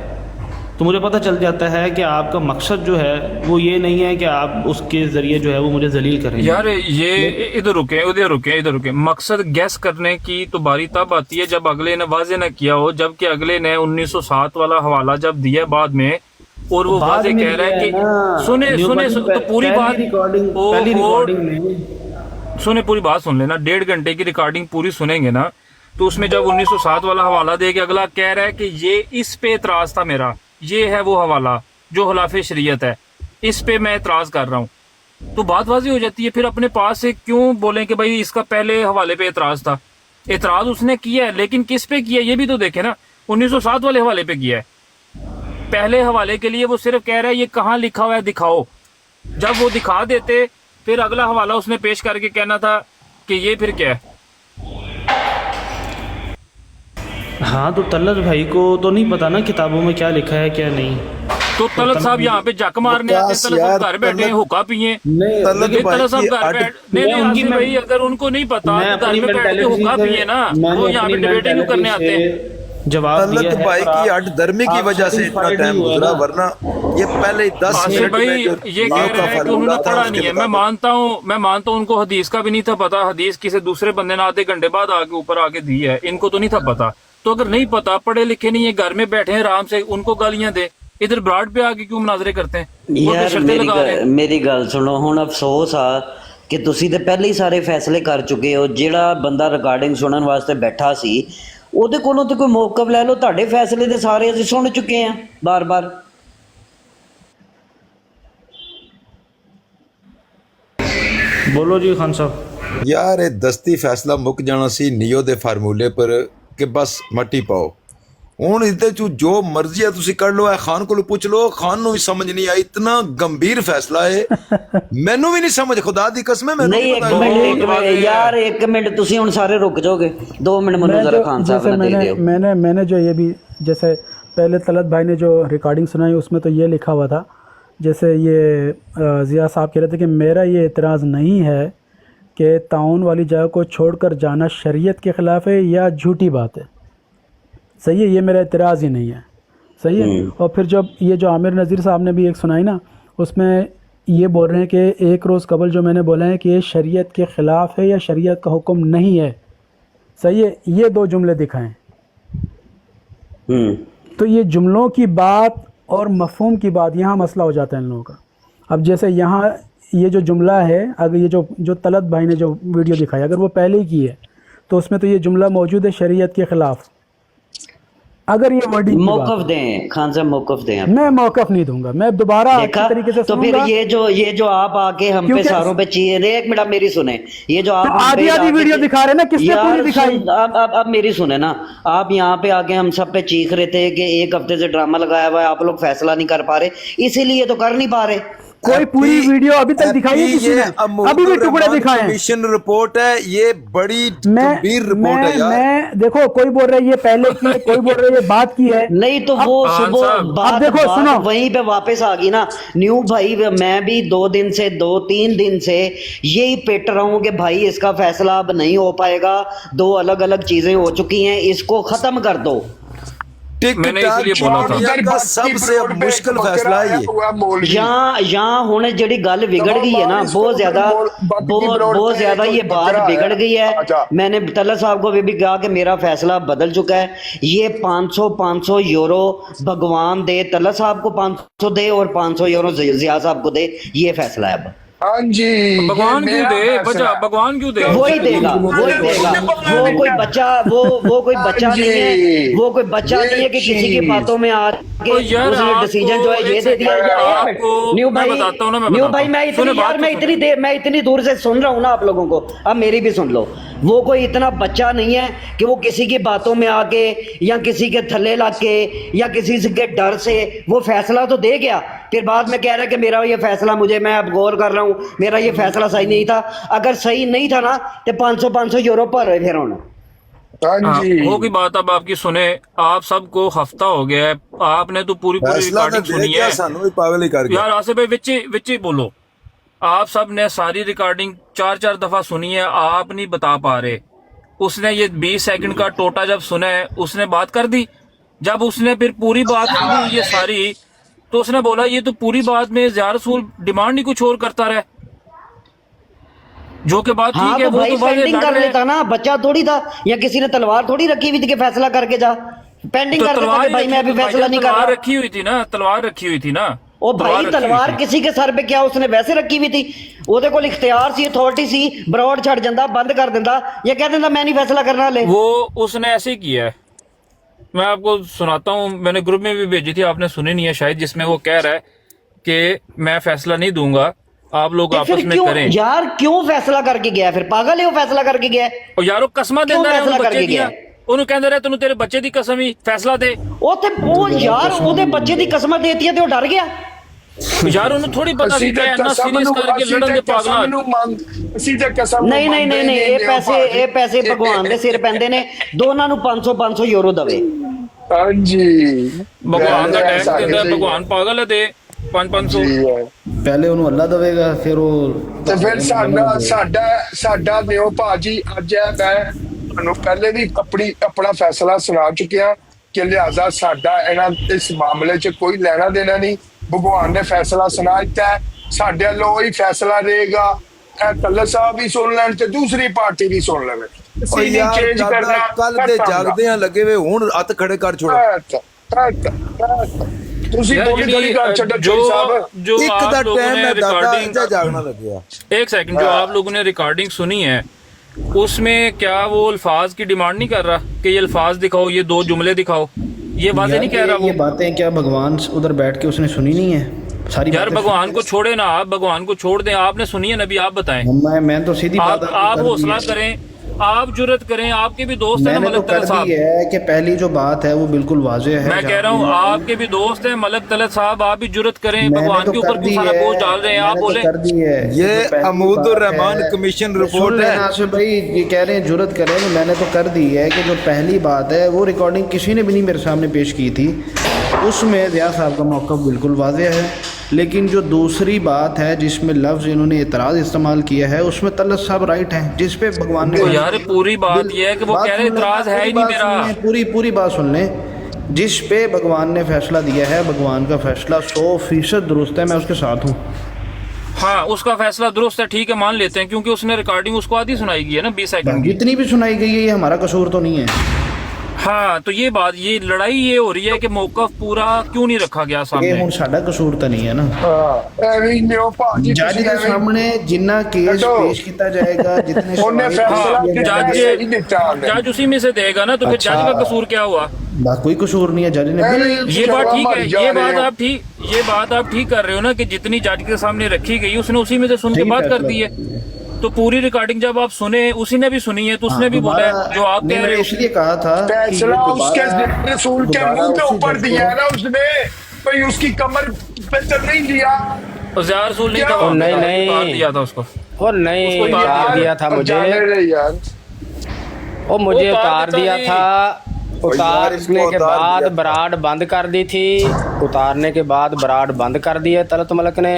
तो मुझे पता चल जाता है कि आपका मकसद जो है वो ये नहीं है कि आप उसके ज़रिए जो है वो मुझे जलील करें। यार ये इधर रुके, मकसद गैस करने की तो बारी तब आती है जब अगले ने वाजे न किया हो, जबकि अगले ने 1907 वाला हवाला जब दिया बाद में, और वो वाजे कह रहा है कि सुने तो पूरी बात, सुने पूरी बात सुन लेना, 1.5 घंटे की रिकॉर्डिंग पूरी सुनेंगे ना, तो उसमें जब 1907 वाला हवाला दे के अगला कह रहा है कि ये इस पे एतराज था मेरा, ये है वो हवाला जो खिलाफे शरीयत है, इस पे मैं एतराज कर रहा हूँ, तो बात वाजी हो जाती है। फिर अपने पास से क्यों बोलें कि भाई इसका पहले हवाले पे एतराज था, एतराज उसने किया है लेकिन किस पे किया ये भी तो देखे ना, 1907 वाले हवाले पे किया है। पहले हवाले के लिए वो सिर्फ कह रहा है ये कहाँ लिखा हुआ है दिखाओ, जब वो दिखा देते फिर अगला हवाला उसने पेश करके कहना था कि ये फिर क्या है। हाँ तो तलत भाई को तो नहीं पता ना किताबों में क्या लिखा है क्या नहीं, तो तलत साहब यहाँ पे जक मारने आते, तलत साहब घर बैठे हुक्का पिए, तलत साहब घर बैठ नहीं भाई, अगर उनको नहीं पता तो घर में बैठ के हुक्का पिए ना, वो यहाँ पे डिबेटिंग क्यों करने आते हैं। जवाब तलत भाई की अटधर्मी की वजह से इतना टाइम गुजरा, वरना ये पहले 10 मिनट भाई ये कह रहे हैं कि उन्होंने पढ़ा नहीं है। मैं मानता हूँ उनको हदीस का भी नहीं था पता, हदीस किसी दूसरे बंदे ने आधे घंटे बाद आके ऊपर आके दी है, इनको तो नहीं था पता। तो अगर नहीं पता, पढ़े लिखे नहीं है, घर में बैठे हैं आराम से, उनको गालियां दे, इधर ब्राड पे आके क्यों मुनाजरे करते हैं। यार मेरी गल सुनो, हुण अफसोस आ कि तुसी ते पहले ही सारे फैसले कर चुके हो, जिहड़ा बंदा रिकॉर्डिंग सुनन वास्ते बैठा सी ਉਹਦੇ ਕੋਲੋਂ ਤੇ ਕੋਈ ਮੌਕਫ ਲੈ ਲਓ, ਤੁਹਾਡੇ फैसले ਤੇ ਸਾਰੇ ਅਸੀਂ ਸੁਣ ਚੁੱਕੇ ਆ ਬਾਰ-ਬਾਰ। बोलो जी खान साहब। यार ये दस्ती फैसला मुक जाना सी नियो दे फार्मूले पर कि बस मट्टी पाओ, ਹੁਣ ਇਹਦੇ ਚ ਜੋ ਮਰਜ਼ੀ ਹੈ ਤੁਸੀਂ ਕਰ ਲਓ, ਇਹ ਖਾਨ ਕੋਲ ਪੁੱਛ ਲਓ, ਖਾਨ ਨੂੰ ਵੀ ਸਮਝ ਨਹੀਂ ਆਈ, ਇਤਨਾ ਗੰਭੀਰ ਫੈਸਲਾ ਹੈ, ਮੈਨੂੰ ਵੀ ਨਹੀਂ ਸਮਝ, ਖੁਦਾ ਦੀ ਕਸਮ ਹੈ ਮੈਨੂੰ ਨਹੀਂ। ਇੱਕ ਮਿੰਟ यार, एक मिनट, ਤੁਸੀਂ ਹੁਣ ਸਾਰੇ रुक जाओगे, 2 मिनट मुझे जरा खान साहब ने दे दियो। मैंने जो ये भी, जैसे पहले तलत भाई ने जो रिकॉर्डिंग सुनाई उसमें तो ये लिखा हुआ था, जैसे ये ज़िया साहब कह रहे थे कि मेरा ये एतराज़ नहीं है कि ताउन वाली जगह को छोड़कर जाना शरीयत के ख़िलाफ़ है या झूठी बात है, सही है, ये मेरा एतराज़ ही नहीं है, सही है। और फिर जब ये जो आमिर नज़ीर साहब ने भी एक सुनाई ना, उसमें ये बोल रहे हैं कि एक रोज़ कबल जो मैंने बोला है कि ये शरीयत के ख़िलाफ़ है या शरीयत का हुक्म नहीं है, सही है, ये 2 जुमले दिखाएं। तो ये जुमलों की बात और मफ़हूम की बात, यहाँ मसला हो जाता है इन लोगों का। अब जैसे यहाँ ये जो जुमला है, अगर ये जो तलत भाई ने जो वीडियो दिखाई अगर वो पहले ही की है तो उसमें तो ये जुमला मौजूद है शरीयत के ख़िलाफ़। अगर ये वर्डिंग मौकफ दें खान साहब, मौकफ दें। मैं मौकफ नहीं दूंगा, मैं दोबारा अच्छी तरीके से तो फिर ये जो आप आके हम पे सारों पे चाहिए, एक मिनट मेरी सुने, ये जो आप आधी वीडियो दिखा रहे हैं ना, किसने पूरी दिखाई? अब मेरी सुने ना, आप यहाँ पे आके हम सब पे चीख रहे थे कि 1 हफ्ते से ड्रामा लगाया हुआ है, आप लोग फैसला नहीं कर पा रहे, इसीलिए तो कर नहीं पा रहे। कोई पूरी वीडियो अभी तक दिखाई है किसी ने? अभी भी टुकड़े दिखाए हैं। कमीशन रिपोर्ट है, ये बड़ी गंभीर रिपोर्ट है यार। मैं देखो, कोई बोल रहा है ये पहले की है, कोई बोल रहा है ये बात की है। नहीं तो वो सुबह बात देखो सुनो, वहीं पे वापस आ गई ना न्यू भाई। मैं भी 2-3 दिन से यही पेट रहा हूँ कि भाई इसका फैसला अब नहीं हो पाएगा, 2 अलग अलग चीजें हो चुकी हैं, इसको खत्म कर दो। मैंने इसलिए बोला था सबसे मुश्किल फैसला है ये। यहाँ होने जड़ी गल बिगड़ गई है ना, बहुत ज्यादा ये बात बिगड़ गई है। मैंने तलत साहब को भी कहा कि मेरा फैसला बदल चुका है। ये 500 यूरो भगवान दे, तलत साहब को 500 दे और 500 यूरो जिया साहब को दे, ये फैसला है अब। हाँ जी, भगवान क्यों दे बचा, भगवान क्यों दे? वही देगा। वो कोई बच्चा वो कोई बच्चा नहीं है, वो कोई बच्चा नहीं है कि किसी के बातों में आके उसने डिसीजन जो है ये दे दिया। न्यू भाई मैं इतनी दूर से सुन रहा हूँ ना आप लोगों को, अब मेरी भी सुन लो। वो कोई इतना बच्चा नहीं है कि वो किसी की बातों में आके या किसी के थल्ले लग के या किसी के डर से वो फैसला तो दे गया, फिर बाद में कह रहा है कि मेरा ये फैसला मैं अब गौर कर रहा हूँ, मेरा ये फैसला सही नहीं था। अगर सही नहीं था ना तो 500 यूरो पर रहे फिर होना। होगी बात। अब आपकी सुने, आप सबको हफ्ता हो गया है, आपने तो पूरी रिकॉर्डिंग सुनी है यार। आसिफ भाई विच बोलो, आप सब ने सारी रिकॉर्डिंग 4 दफा सुनी है, आप नहीं बता पा रहे। उसने ये 20 सेकंड का टोटा जब सुना है, उसने बात कर दी। जब उसने फिर पूरी बात सुनी ये सारी, तो उसने बोला ये तो पूरी बात में ज़िया रसूल डिमांड ही कुछ और करता रहे, जो के बात ठीक है। वो तो पेंडिंग कर लेता ना, बच्चा थोड़ी था, या किसी ने तलवार थोड़ी रखी हुई थी कि फैसला करके जा। पेंडिंग कर देता भाई मैं अभी फैसला नहीं कर रहा। रखी हुई थी ना, तलवार रखी हुई थी ना। ओ भाई तलवार किसी के सर पे क्या उसने वैसे रखी हुई थी? ਉਹਦੇ ਕੋਲ इख्तियार सी, अथॉरिटी सी, ब्रॉड छड़ जाता, बंद कर देता, ये कह देता मैं नहीं फैसला करना ले। वो उसने ऐसे किया है। मैं आपको सुनाता हूँ, मैंने ग्रुप में भी भेजी थी, आपने सुनी नहीं है शायद, जिसमें वो कह रहा है कि मैं फैसला नहीं दूंगा, आप लोग आपस में करें। यार क्यों फैसला करके गया? फिर पागल है वो, फैसला करके गया है। और यार कसमा देता है बच्चे दी, ਉਹਨੂੰ ਕਹਿੰਦਾ ਰਿਹਾ ਤੈਨੂੰ ਤੇਰੇ ਬੱਚੇ ਦੀ ਕਸਮ ਹੀ ਫੈਸਲਾ ਦੇ। ਉਹ ਯਾਰ ਉਹਦੇ ਬੱਚੇ ਦੀ ਕਸਮ ਦੇਤੀ ਹੈ ਤੇ ਉਹ ਡਰ ਗਿਆ ਯਾਰ ਉਹਨੂੰ ਥੋੜੀ ਪਤਾ ਸੀ ਕਿ ਇੰਨਾ ਸੀਰੀਅਸ ਕਰਕੇ ਲੜਨ ਦੇ ਪਾਗਲਾਂ ਨਹੀਂ ਇਹ ਪੈਸੇ ਭਗਵਾਨ ਦੇ ਸਿਰ ਪੈਂਦੇ ਨੇ। ਦੋਨਾਂ ਨੂੰ 500 ਯੂਰੋ ਦਵੇ। ਹਾਂਜੀ ਭਗਵਾਨ ਦਾ ਟੈਕਸ ਦਿੰਦਾ, ਭਗਵਾਨ ਪਾਗਲ ਹੈ ਦੇ 500 ਪਹਿਲੇ ਉਹਨੂੰ ਅੱਲਾ ਦੇਵੇਗਾ, ਫਿਰ ਉਹ ਤੇ ਫਿਰ ਸਾਡਾ ਦਿਓ ਭਾਜੀ। ਅੱਜ ਮੈਂ ਤੁਹਾਨੂੰ ਪਹਿਲੇ ਵੀ ਆਪਣਾ ਫੈਸਲਾ ਸੁਣਾ ਚੁੱਕਿਆ ਕਿ ਲਿਹਾਜ਼ਾ ਸਾਡਾ ਇਹਨਾਂ ਇਸ ਮਾਮਲੇ 'ਚ ਕੋਈ ਲੈਣਾ ਦੇਣਾ ਨਹੀਂ। ਭਗਵਾਨ ਨੇ ਫੈਸਲਾ ਸੁਣਾ ਦਿੱਤਾ, ਸਾਡੇ ਵੱਲੋਂ ਹੀ ਫੈਸਲਾ ਰਹੇਗਾ। ਇਹ ਤੱਲਤ ਸਾਹਿਬ ਵੀ ਸੁਣ ਲੈਣ ਤੇ ਦੂਸਰੀ ਪਾਰਟੀ ਵੀ ਸੁਣ ਲਵੇ। ਅਸੀਂ ਨਹੀਂ ਚੇਂਜ ਕਰਨਾ। ਕੱਲ ਦੇ ਜਾਗਦੇ ਆ ਲੱਗੇ ਵੇ, ਹੁਣ ਹੱਥ ਖੜੇ ਕਰ ਛੋੜੋ। ਤੁਸੀਂ ਬੋਲੀ ਗੱਲ ਛੱਡੋ ਜੋ ਸਾਹਿਬ, जो एक आप दा लोगों टाइम ने में दादा रिकॉर्डिंग जागना लग गया। एक सेकंड, जो आप लोगों ने रिकॉर्डिंग सुनी है उसमें क्या वो अल्फाज की डिमांड नहीं कर रहा कि ये अल्फाज दिखाओ, ये 2 जुमले दिखाओ, ये बातें नहीं कह रहा वो? ये बातें क्या भगवान उधर बैठ के उसने सुनी नहीं है सारी? यार भगवान को छोड़े ना, आप भगवान को छोड़ दें। आपने सुनी है नबी, आप बताएं। मैं तो सीधी बात आप हौसला करें, आप जुर्रत करें, आपके भी दोस्त हैं मलक तलत साहब। है कि पहली जो बात है वो बिल्कुल वाज़ेह है। मैं कह रहा हूँ आपके भी दोस्त हैं मलक तलत साहब, आप भी जुर्रत करें, भगवान के ऊपर क्यों सारा बोझ डाल रहे हैं? आप बोले ये अमूदुर रहमान कमीशन रिपोर्ट है। आसिफ भाई ये कह रहे हैं जुर्रत करें, मैंने तो कर दी है कि जो पहली बात है वो रिकॉर्डिंग किसी ने भी नहीं मेरे सामने पेश की थी, उसमें ज़िया साहब का मौक़िफ़ बिल्कुल वाज़ेह है। लेकिन जो दूसरी बात है जिसमें लफ्ज़ इन्होंने एतराज़ इस्तेमाल किया है, उसमें तलत साहब राइट हैं, जिस पे भगवान ने यार पूरी बात यह है कि वो कह रहे एतराज़ है ही नहीं मेरा। पूरी बात सुन लें। जिस पे भगवान ने फैसला दिया है, भगवान का फैसला 100% दुरुस्त है, मैं उसके साथ हूँ। हाँ उसका फैसला दुरुस्त है, ठीक है मान लेते हैं, क्योंकि उसने रिकॉर्डिंग उसको आधी सुनाई गई है ना 20 सेकंड। जितनी भी सुनाई गई है ये हमारा कसूर तो नहीं है। हाँ तो ये बात, ये लड़ाई ये हो रही है कि मौक़िफ़ पूरा क्यों नहीं रखा गया सामने? ये हुण साडा कसूर तो नहीं है ना। जज के सामने जिन्ना केस पेश किया जाएगा, जितने जज उसी में से देगा ना, तो फिर जज का कसूर क्या हुआ? कोई कसूर नहीं है, जज ने। ये बात ठीक है, ये बात आप ठीक कर रहे हो ना कि जितनी जज के सामने रखी गई उसने उसी में से सुन के बात कर दी है। तो पूरी रिकॉर्डिंग जब आप सुने, उसी ने भी सुनी है, तो उसने भी बोला है जो आप कह रहे हो। इसलिए कहा था फैसला उसके रसूल के मुंह के ऊपर दिया है ना उसने, भाई उसकी कमर पे तो नहीं दिया, ज़िया रसूल नहीं था, और नहीं उतार दिया था उसको। और नहीं उतार दिया था मुझे, यार वो मुझे वो उतार उतार दिया देता था। उतारने के बाद बराड बंद कर दी थी, उतारने के बाद बराड बंद कर दी है तलत मलक ने।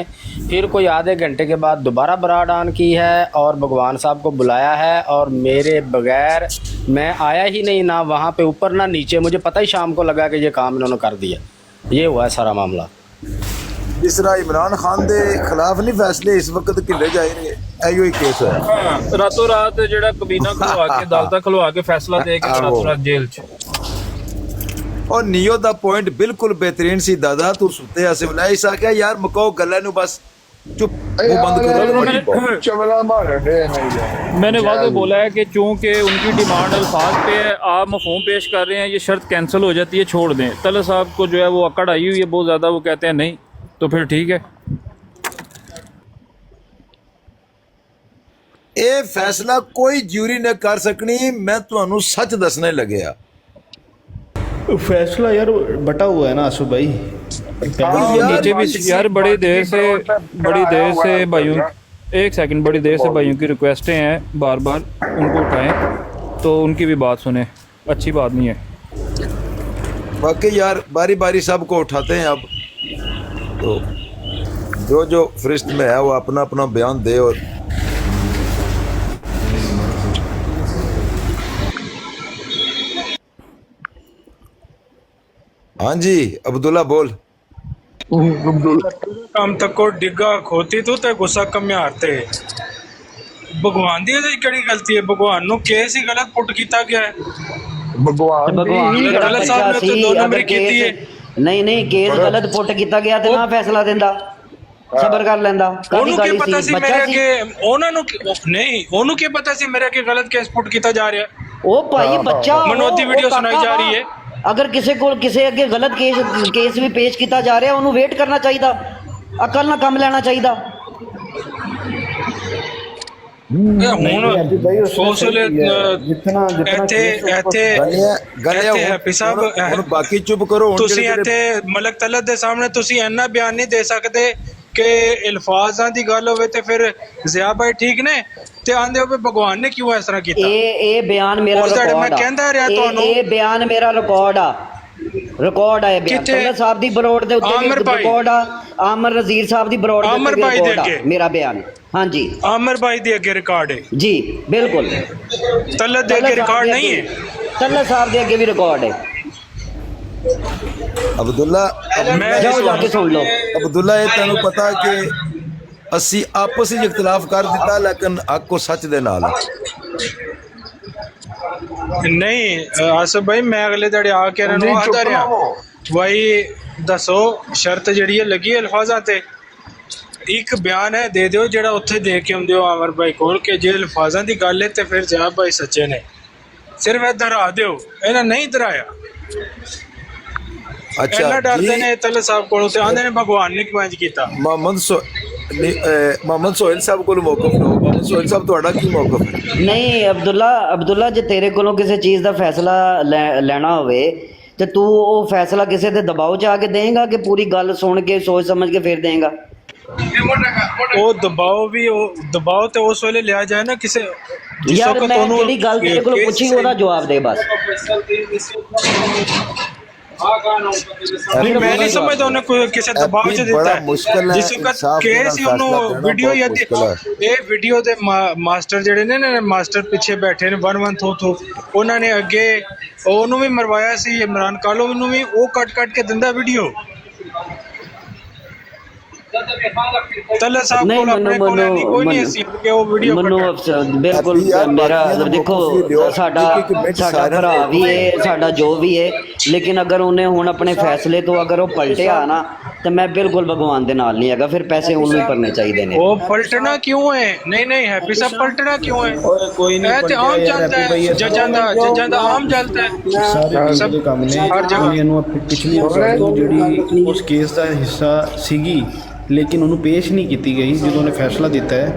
फिर कोई आधे घंटे के बाद दोबारा बराड ऑन की है और भगवान साहब को बुलाया है, और मेरे बगैर मैं आया ही नहीं, ना वहाँ पे ऊपर ना नीचे। मुझे पता ही शाम को लगा कि ये काम इन्होंने कर दिया। ये हुआ है सारा मामला। जिस तरह इमरान खान दे खिलाफ नहीं फैसले इस वक्त ढिले जा रहे, एयो ही केस है। रातों रात जेड़ा कबीना खलवा के अदालत खलवा के फैसला दे के रातों रात जेल च। और नियो दा पॉइंट बिल्कुल बेहतरीन सी दादा, तू सुते ऐसे बुलाया इस आख्या यार मुकाओ गल्ला नु, बस चुप वो बंद करो। चवला मार रहे हैं। मैंने वादे बोला है कि चूंकि उनकी डिमांड अल्फाज पे है, आप मफहूम पेश कर रहे हैं, ये शर्त कैंसिल हो जाती है, छोड़ दें। तलत साहब को जो है वो अकड़ आई हुई है बहुत ज़्यादा, वो कहते हैं नहीं, तो फिर ठीक है। ये फैसला कोई ज्यूरी ने कर सकनी, मैं तुहानू सच दसने लगे। फैसला यार बटा हुआ है ना आसू भाई। नीचे भी यार बड़ी देर से भाइयों, एक सेकंड, बड़ी देर से भाइयों की रिक्वेस्टें हैं, बार बार उनको उठाएं तो उनकी भी बात सुने, अच्छी बात नहीं है। बाकी यार बारी बारी सब को उठाते हैं, अब तो जो जो फरिश्त में है वो अपना अपना बयान दे। और हाँ जी अब्दुल्ला बोल। काम तक को डिग्गा खोती तू ते गुस्सा कम हारते। भगवान दी केड़ी गलती है? भगवान नु केस ही गलत पुट कीता गया है। भगवान गलत साहब ने तो दोनों में कीती है। नहीं केस गलत पुट कीता गया ते ना फैसला देंदा, सबर कर लेंदा। ओनू के पता सी मेरे के ओना नु नहीं, ओनू के पता सी मेरे के गलत केस पुट कीता जा रहा है। ओ भाई बच्चा मनोती वीडियो सुनाई जा रही है। अगर किसी को किसी अगे गलत केस भी पेश किया जा रहा है, उन्होंने वेट करना चाहिए, अकल ना कम लेना चाहिए। बाकी चुप करो। मलक तलत दे सामने तुसी इन्ना बयान नहीं दे सकते कि अल्फाजां दी गल होवे ते फिर ज़िया भाई ठीक ने ते आंदे हो भगवान ने क्यों इस तरह कीता। ए बयान मेरा रिकॉर्ड मैं कहंदा रहा ਤੁਹਾਨੂੰ ए बयान मेरा रिकॉर्ड है बयान तलत साहब दी बरोड़ दे उत्ते भी रिकॉर्ड आ। आमर नज़ीर साहब दी बरोड़ दे उत्ते भी रिकॉर्ड आ मेरा बयान। हाँ जी आमिर भाई दे अगे रिकॉर्ड है जी बिल्कुल। तलत दे अगे रिकॉर्ड नहीं है, तलत साहब दे अगे भी रिकॉर्ड है। अब्दुल्ला जाओ जाके सुन लो। अब्दुल्ला ये तेनू पता कि असी आपस में इख्तिलाफ कर दिता, लेकिन हक को सच दे नाल नहीं। आसिफ भाई मैं अगले दड़े आके आखदा रहा भाई दसो शर्त जड़ी है लगी अल्फाजा ते एक बयान है दे दो जेड़ा उत्थे दे के आंदे हो आमिर भाई कोल के जे अल्फाजा दी गल है ते फिर ज़िया भाई सच्चे ने, सिर्फ इधर आ दो इन्हें नहीं दराया। अच्छा डरते ने तलत साहब को आंदे ने भगवान ने क्यों कीता। मोहम्मद सोहेल साहब को मौकफ लो। मोहम्मद सोहेल साहब ਤੁਹਾਡਾ ਕੀ ਮੌਕਫ ਹੈ? नहीं अब्दुल्ला जे तेरे कोलों किसी चीज़ का फैसला लेना होवे ते तू वो फैसला किसी के दबाव च आके देगा कि पूरी गल सुन के सोच समझ के फिर देगा? वो दबाव तो उस वेले लिया जाए ना किसी यार मैं जेड़ी गल तेरे को पूछी ओदा जवाब दे बस। मैं नहीं समझता उन्हें कोई किसी दबाव च देता है। जिस वक्त केस ही उन्होंने वीडियो या ये वीडियो दे मास्टर जेड़े ने मास्टर पीछे बैठे ने 1-1 उन्होंने अगे ओनू भी मरवाया सी, इमरान कालो भी वो कट के दिंदा वीडियो। तलत साहब को अपने कोई नहीं सी कि वो वीडियो बिल्कुल मेरा देखो साडा भरा भी है साडा जो भी है, लेकिन अगर उन्हें हुण अपने फैसले तो अगर वो पलटिया ना तो मैं बिल्कुल भगवान दे नाल नहीं हैगा, फिर पैसे उन्हें ही भरने चाहिए ने। वो पलटना क्यों है? नहीं हैप्पी साहब पलटना क्यों है? कोई नहीं आम चलता है, जजां दा आम चलता है सब काम ने हर जगह पिछली ਜਿਹੜੀ ਉਸ ਕੇਸ ਦਾ ਹਿੱਸਾ ਸੀਗੀ लेकिन उन्होंने पेश नहीं की गई जो उन्हें फैसला दिता है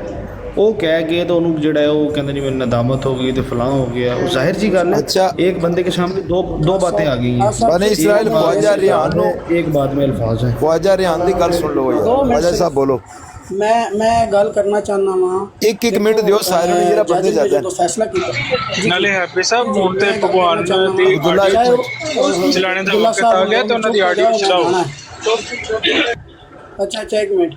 ਉਹ ਕਹਿ ਕੇ ਤਾਂ ਉਹਨੂੰ ਜਿਹੜਾ ਹੈ ਉਹ ਕਹਿੰਦੇ ਜੀ ਮੈਨੂੰ ਨਦਾਮਤ ਹੋ ਗਈ ਤੇ ਫਲਾਂ ਹੋ ਗਿਆ। ਉਹ ਜ਼ਾहिर सी ਗੱਲ है। अच्छा एक बंदे के सामने दो बातें आ गई हैं। बने इसराइल ख्वाजा रिहान नो एक बाद में अल्फाज है। ख्वाजा रिहान दी गल सुन लो यार, ख्वाजा साहब बोलो। मैं गल करना चाहना वा एक मिनट दियो सारे ने जरा बंदे जाते जो फैसला किया ਨਾਲੇ ਹੈਪੀ ਸਾਹਿਬ ਹੁਣ ਤੇ ਭਗਵਾਨ ਦੀ ਚਲਾਣੇ ਦਾ ਵਕਤ ਆ ਗਿਆ ਤੇ ਉਹਨਾਂ ਦੀ ਆਡੀਓ ਚਲਾਓ। अच्छा एक मिनट